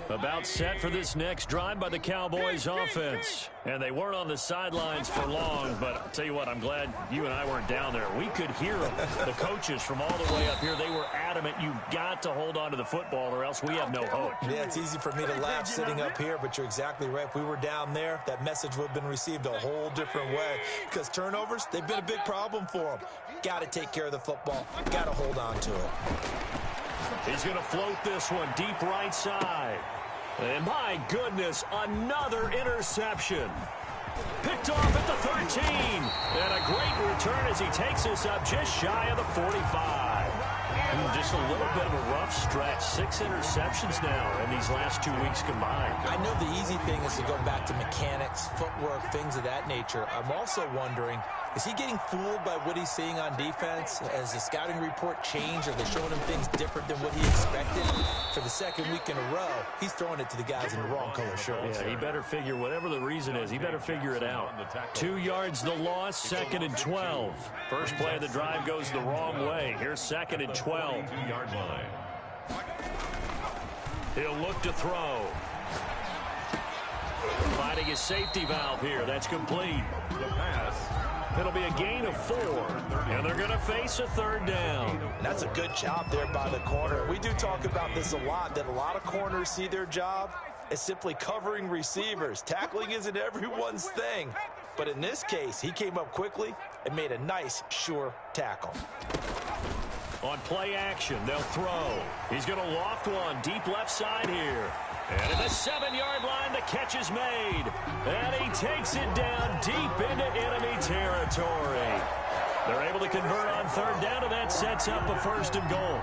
About set for this next drive by the Cowboys offense. And they weren't on the sidelines for long, but I'll tell you what, I'm glad you and I weren't down there. We could hear them. The coaches from all the way up here, they were adamant, you've got to hold on to the football or else we have no hope. Yeah, it's easy for me to laugh sitting up here, but you're exactly right. If we were down there, that message would have been received a whole different way. Because turnovers, they've been a big problem for them. Got to take care of the football. Got to hold on to it. He's going to float this one deep right side. And my goodness, another interception. Picked off at the 13. And a great return as he takes us up just shy of the 45. Just a little bit of a rough stretch. 6 interceptions now in these last 2 weeks combined. I know the easy thing is to go back to mechanics, footwork, things of that nature. I'm also wondering, is he getting fooled by what he's seeing on defense? Has the scouting report changed? Are they showing him things different than what he expected? For the second week in a row, he's throwing it to the guys in the wrong color shirts. Yeah, he better figure, whatever the reason is, he better figure it out. 2 yards the loss, 2nd and 12. First play of the drive goes the wrong way. Here's 2nd and 12. 2-yard line. He'll look to throw. Finding his safety valve here. That's complete. The pass. It'll be a gain of 4, and they're going to face a 3rd down. That's a good job there by the corner. We do talk about this a lot, that a lot of corners see their job as simply covering receivers. Tackling isn't everyone's thing. But in this case, he came up quickly and made a nice, sure tackle. On play action, they'll throw. He's going to loft one deep left side here. And at the 7-yard line, the catch is made. And he takes it down deep into enemy territory. They're able to convert on 3rd down, and that sets up a 1st and goal.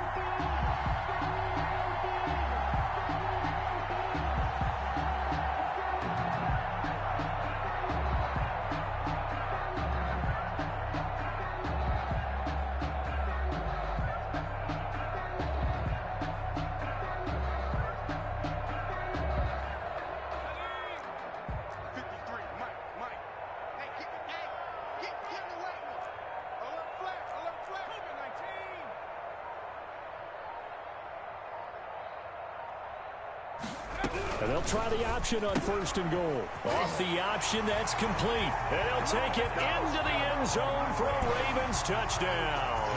And they'll try the option on 1st and goal. Off the option, that's complete. And he'll take it into the end zone for a Ravens touchdown.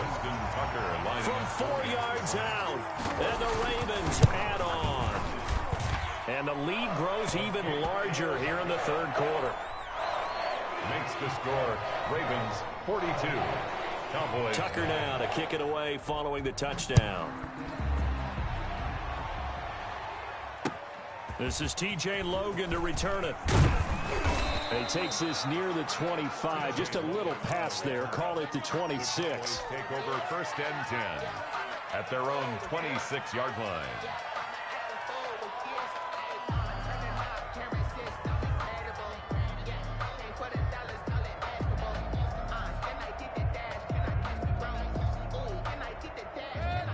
From 4 yards out. And the Ravens add on. And the lead grows even larger here in the 3rd quarter. Makes the score Ravens 42. Cowboys. Tucker now to kick it away following the touchdown. This is T.J. Logan to return it. He takes this near the 25. Just a little pass there. Call it the 26. Take over 1st and 10 at their own 26-yard line.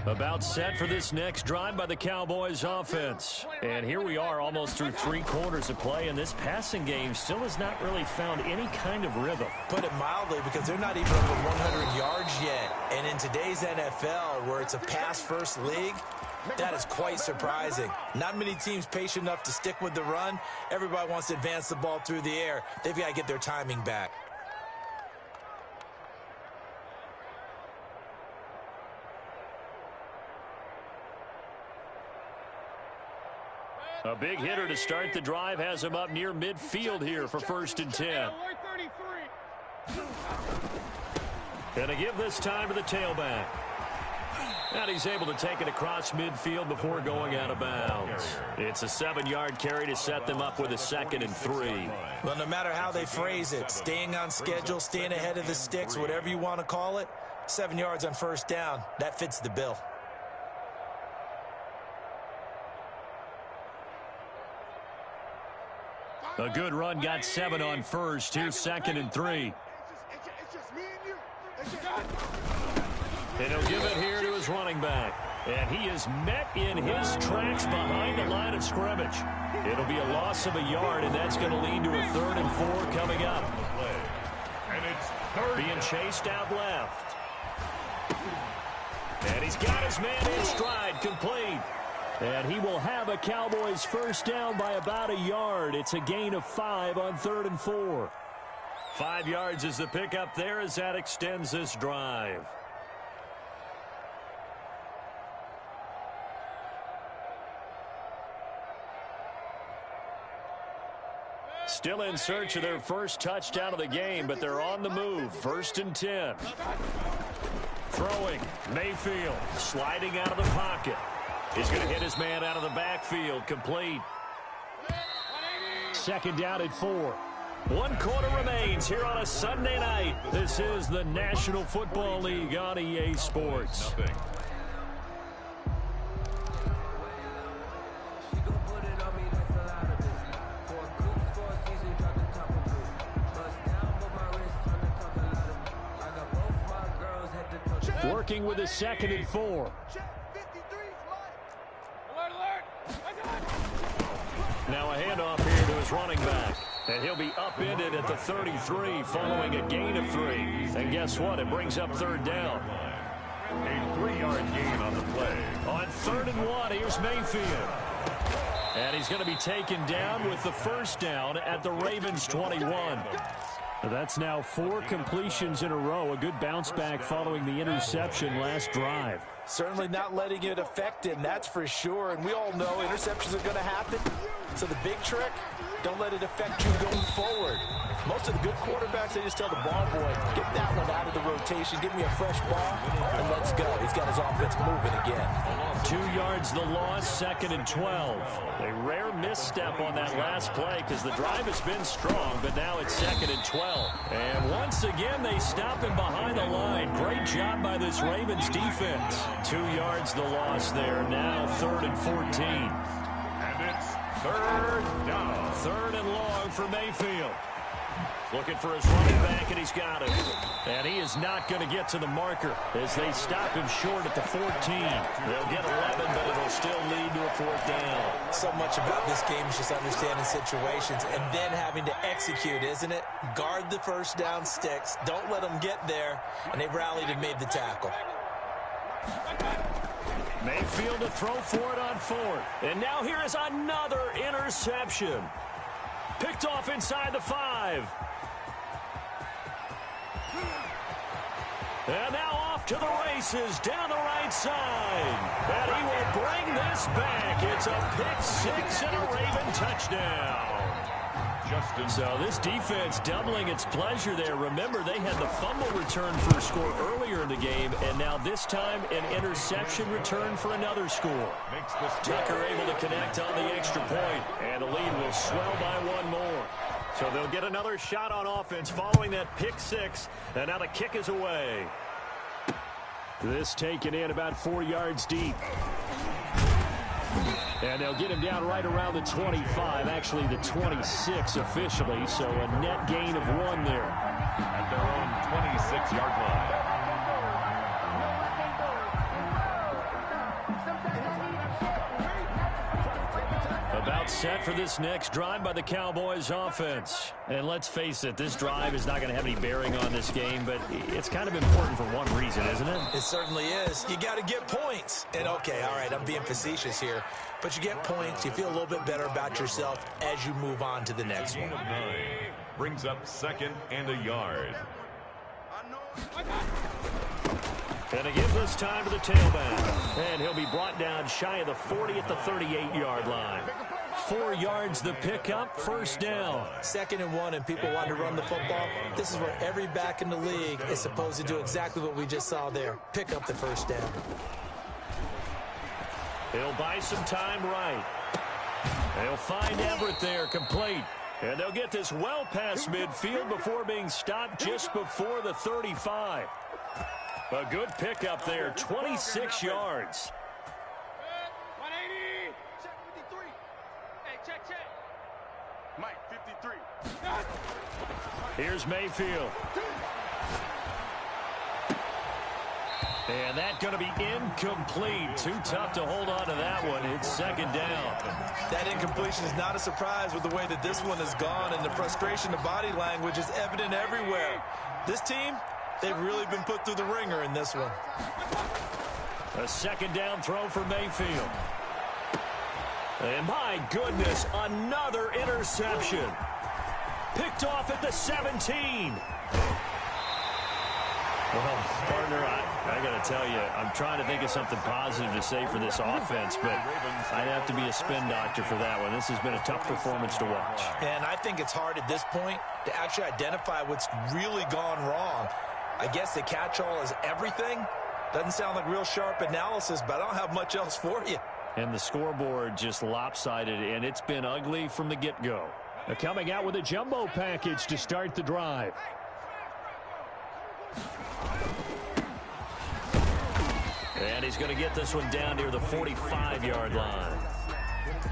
About set for this next drive by the Cowboys offense. And here we are almost through 3 quarters of play, and this passing game still has not really found any kind of rhythm. Put it mildly, because they're not even over 100 yards yet. And in today's NFL, where it's a pass-first league, that is quite surprising. Not many teams patient enough to stick with the run. Everybody wants to advance the ball through the air. They've got to get their timing back. A big hitter to start the drive has him up near midfield here for 1st and 10. And to give this time to the tailback. And he's able to take it across midfield before going out of bounds. It's a 7-yard carry to set them up with a 2nd and 3. Well, no matter how they phrase it, staying on schedule, staying ahead of the sticks, whatever you want to call it, 7 yards on 1st down, that fits the bill. A good run, got 7 on 1st. Here's 2nd and 3. And he'll give it here to his running back. And he is met in his tracks behind the line of scrimmage. It'll be a loss of a yard, and that's going to lead to a 3rd and 4 coming up. And it's 3rd. Being chased out left. And he's got his man in stride, complete. And he will have a Cowboys 1st down by about a yard. It's a gain of 5 on 3rd and 4. 5 yards is the pickup there as that extends this drive. Still in search of their first touchdown of the game, but they're on the move. 1st and 10. Throwing, Mayfield sliding out of the pocket. He's going to hit his man out of the backfield, complete. 2nd down at 4. 1 quarter remains here on a Sunday night. This is the National Football League on EA Sports. Working with a 2nd and 4. Now a handoff here to his running back. And he'll be upended at the 33 following a gain of 3. And guess what? It brings up 3rd down. A 3-yard gain on the play. On 3rd and 1, here's Mayfield. And he's going to be taken down with the 1st down at the Ravens 21. That's now 4 completions in a row. A good bounce back following the interception last drive. Certainly not letting it affect him, that's for sure. And we all know interceptions are going to happen. So the big trick, don't let it affect you going forward. Most of the good quarterbacks, they just tell the ball boy, get that one out of the rotation, give me a fresh ball, and let's go. He's got his offense moving again. 2 yards the loss, 2nd and 12. A rare misstep on that last play because the drive has been strong, but now it's 2nd and 12. And once again, they stop him behind the line. Great job by this Ravens defense. 2 yards the loss there, now 3rd and 14. And it's 3rd down. 3rd and long for Mayfield. Looking for his running back, and he's got it. And he is not going to get to the marker as they stop him short at the 14. They'll get 11, but it'll still lead to a 4th down. So much about this game is just understanding situations and then having to execute, isn't it? Guard the 1st down sticks. Don't let them get there. And they rallied and made the tackle. Mayfield to throw for it on fourth. And now here is another interception. Picked off inside the 5. And now off to the races down the right side. And he will bring this back. It's a pick 6 and a Raven touchdown. So this defense doubling its pleasure there. Remember, they had the fumble return for a score earlier in the game, and now this time an interception return for another score. Tucker able to connect on the extra point, and the lead will swell by 1 more. So they'll get another shot on offense following that pick 6, and now the kick is away. This taken in about 4 yards deep. And they'll get him down right around the 25, actually the 26 officially, so a net gain of 1 there. At their own 26-yard line. About set for this next drive by the Cowboys offense. And let's face it, this drive is not going to have any bearing on this game, but it's kind of important for one reason, isn't it? It certainly is. You got to get points. And okay, all right, I'm being facetious here, but you get points, you feel a little bit better about yourself as you move on to the next one. 9 brings up 2nd and a yard. And it gives us time to the tailback. And he'll be brought down shy of the 40 at the 38-yard line. 4 yards the pickup, first down. 2nd and 1, and people want to run the football. This is where every back in the league is supposed to do exactly what we just saw there. Pick up the first down. He'll buy some time right. They'll find Everett there, complete. And they'll get this well past midfield before being stopped just before the 35. A good pickup there, 26 yards. 180. Check 53. Hey, check. Mike, 53. Here's Mayfield. And that's going to be incomplete. Too tough to hold on to that one. It's 2nd down. That incompletion is not a surprise with the way that this one has gone, and the frustration, the body language is evident everywhere. This team, they've really been put through the ringer in this one. A 2nd down throw for Mayfield. And my goodness, another interception. Picked off at the 17. Well, partner, I got to tell you, I'm trying to think of something positive to say for this offense, but I'd have to be a spin doctor for that one. This has been a tough performance to watch. And I think it's hard at this point to actually identify what's really gone wrong. I guess the catch-all is everything. Doesn't sound like real sharp analysis, but I don't have much else for you. And the scoreboard just lopsided, and it's been ugly from the get-go. Coming out with a jumbo package to start the drive. And he's going to get this one down near the 45-yard line.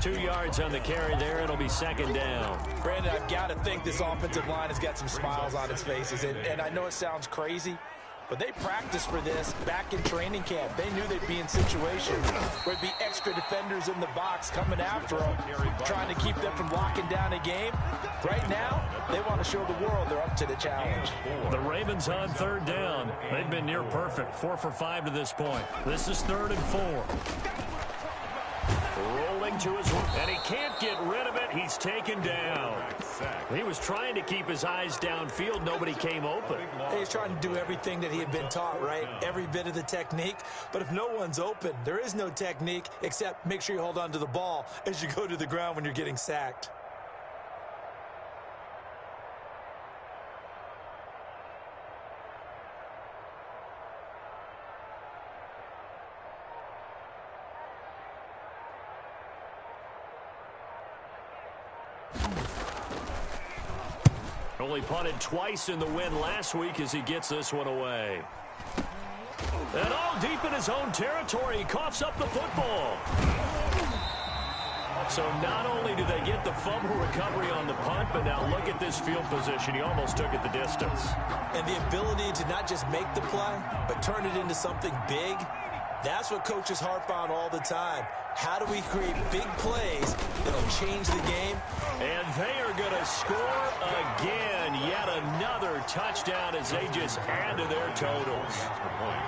2 yards on the carry there. It'll be 2nd down. Brandon, I've got to think this offensive line has got some smiles on its faces. And I know it sounds crazy, but they practiced for this back in training camp. They knew they'd be in situations where there'd be extra defenders in the box coming after them, trying to keep them from locking down a game. Right now, they want to show the world they're up to the challenge. The Ravens on 3rd down. They've been near perfect. 4 for 5 to this point. This is 3rd and 4. Rolling to his right, and he can't get rid of it. He's taken down. He was trying to keep his eyes downfield. Nobody came open. He's trying to do everything that he had been taught, right? Every bit of the technique. But if no one's open, there is no technique except make sure you hold on to the ball as you go to the ground when you're getting sacked. Only punted twice in the win last week as he gets this one away. And all deep in his own territory, he coughs up the football. So not only do they get the fumble recovery on the punt, but now look at this field position. He almost took it the distance. And the ability to not just make the play, but turn it into something big. That's what coaches harp on all the time. How do we create big plays that'll change the game? And they are going to score again. Yet another touchdown as they just add to their totals.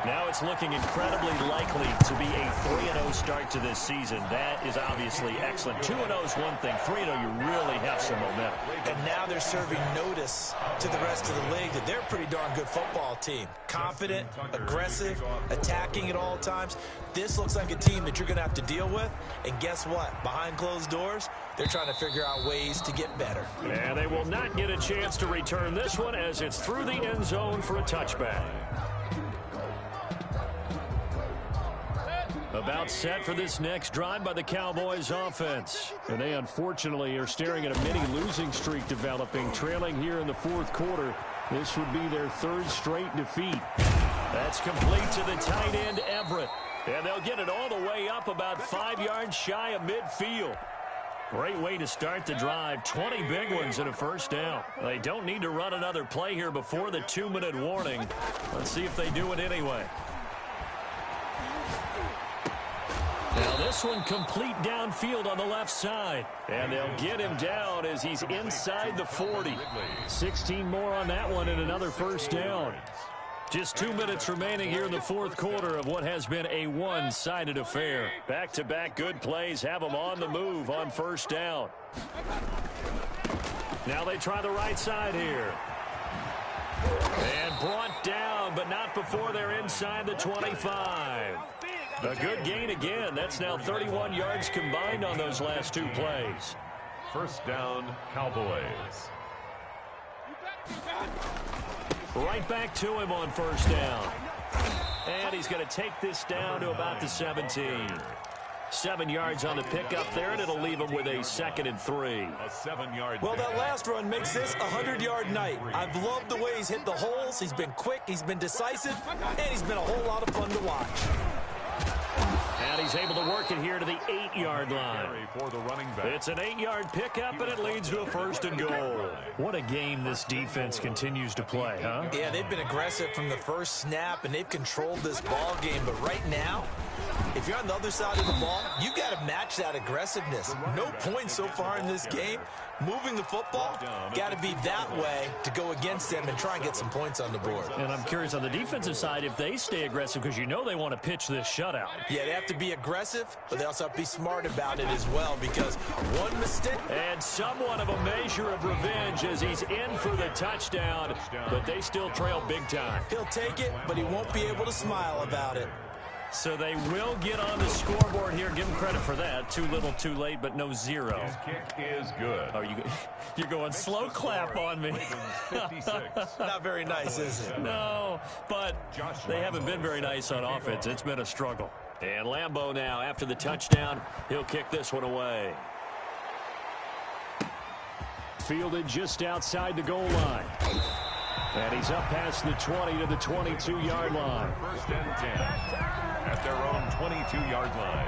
Now it's looking incredibly likely to be a 3-0 start to this season. That is obviously excellent. 2-0 is one thing. 3-0, you really have some momentum. And now they're serving notice to the rest of the league that they're a pretty darn good football team. Confident, aggressive, attacking at all times. This looks like a team that you're going to have to deal with. And guess what? Behind closed doors, they're trying to figure out ways to get better. And they will not get a chance to return this one as it's through the end zone for a touchback. About set for this next drive by the Cowboys offense. And they unfortunately are staring at a mini losing streak developing, trailing here in the fourth quarter. This would be their third straight defeat. That's complete to the tight end, Everett. And they'll get it all the way up about 5 yards shy of midfield. Great way to start the drive. 20 big ones and a first down. They don't need to run another play here before the 2-minute warning. Let's see if they do it anyway. Now this one complete downfield on the left side. And they'll get him down as he's inside the 40. 16 more on that one and another first down. Just 2 minutes remaining here in the fourth quarter of what has been a one-sided affair. Back-to-back good plays have them on the move on first down. Now they try the right side here. And brought down, but not before they're inside the 25. A good gain again. That's now 31 yards combined on those last two plays. First down, Cowboys. Right back to him on first down. And he's going to take this down to about the 17. 7 yards on the pickup there, and it'll leave him with a 2nd and 3. A 7-yard. Well, that last run makes this a 100-yard night. I've loved the way he's hit the holes. He's been quick, he's been decisive, and he's been a whole lot of fun to watch. And he's able to work it here to the 8-yard line. For the running back. It's an 8-yard pickup, and it leads to a 1st and goal. What a game this defense continues to play, huh? Yeah, they've been aggressive from the first snap, and they've controlled this ball game. But right now, if you're on the other side of the ball, you've got to match that aggressiveness. No points so far in this game. Moving the football, got to be that way to go against them and try and get some points on the board. And I'm curious on the defensive side if they stay aggressive, because you know they want to pitch this shutout. Yeah, they have to be aggressive, but they also have to be smart about it as well, because one mistake. And somewhat of a measure of revenge as he's in for the touchdown, but they still trail big time. He'll take it, but he won't be able to smile about it. So they will get on the scoreboard here. Give them credit for that. Too little, too late, but no zero. His kick is good. Are you're going slow clap on me. 56. Not very nice, is it? No, but they haven't been very nice on offense. It's been a struggle. And Lambeau now, after the touchdown, he'll kick this one away. Fielded just outside the goal line. And he's up past the 20 to the 22-yard line. 1st and 10 at their own 22-yard line.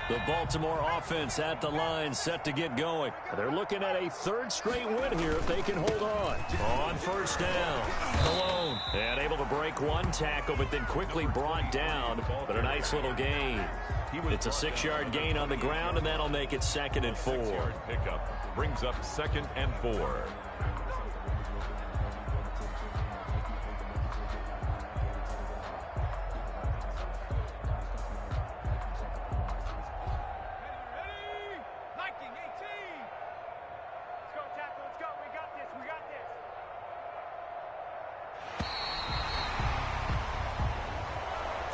The Baltimore offense at the line, set to get going. They're looking at a 3rd straight win here if they can hold on. On first down, Malone. And able to break one tackle, but then quickly brought down. But a nice little gain. It's a 6-yard gain on the ground, and that'll make it 2nd and 4. 6-yard pickup brings up 2nd and 4.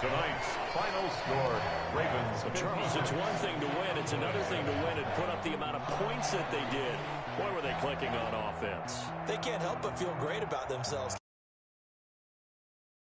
Tonight's final score, Ravens. Charles, it's one thing to win. It's another thing to win and put up the amount of points that they did. Boy, were they clicking on offense. They can't help but feel great about themselves.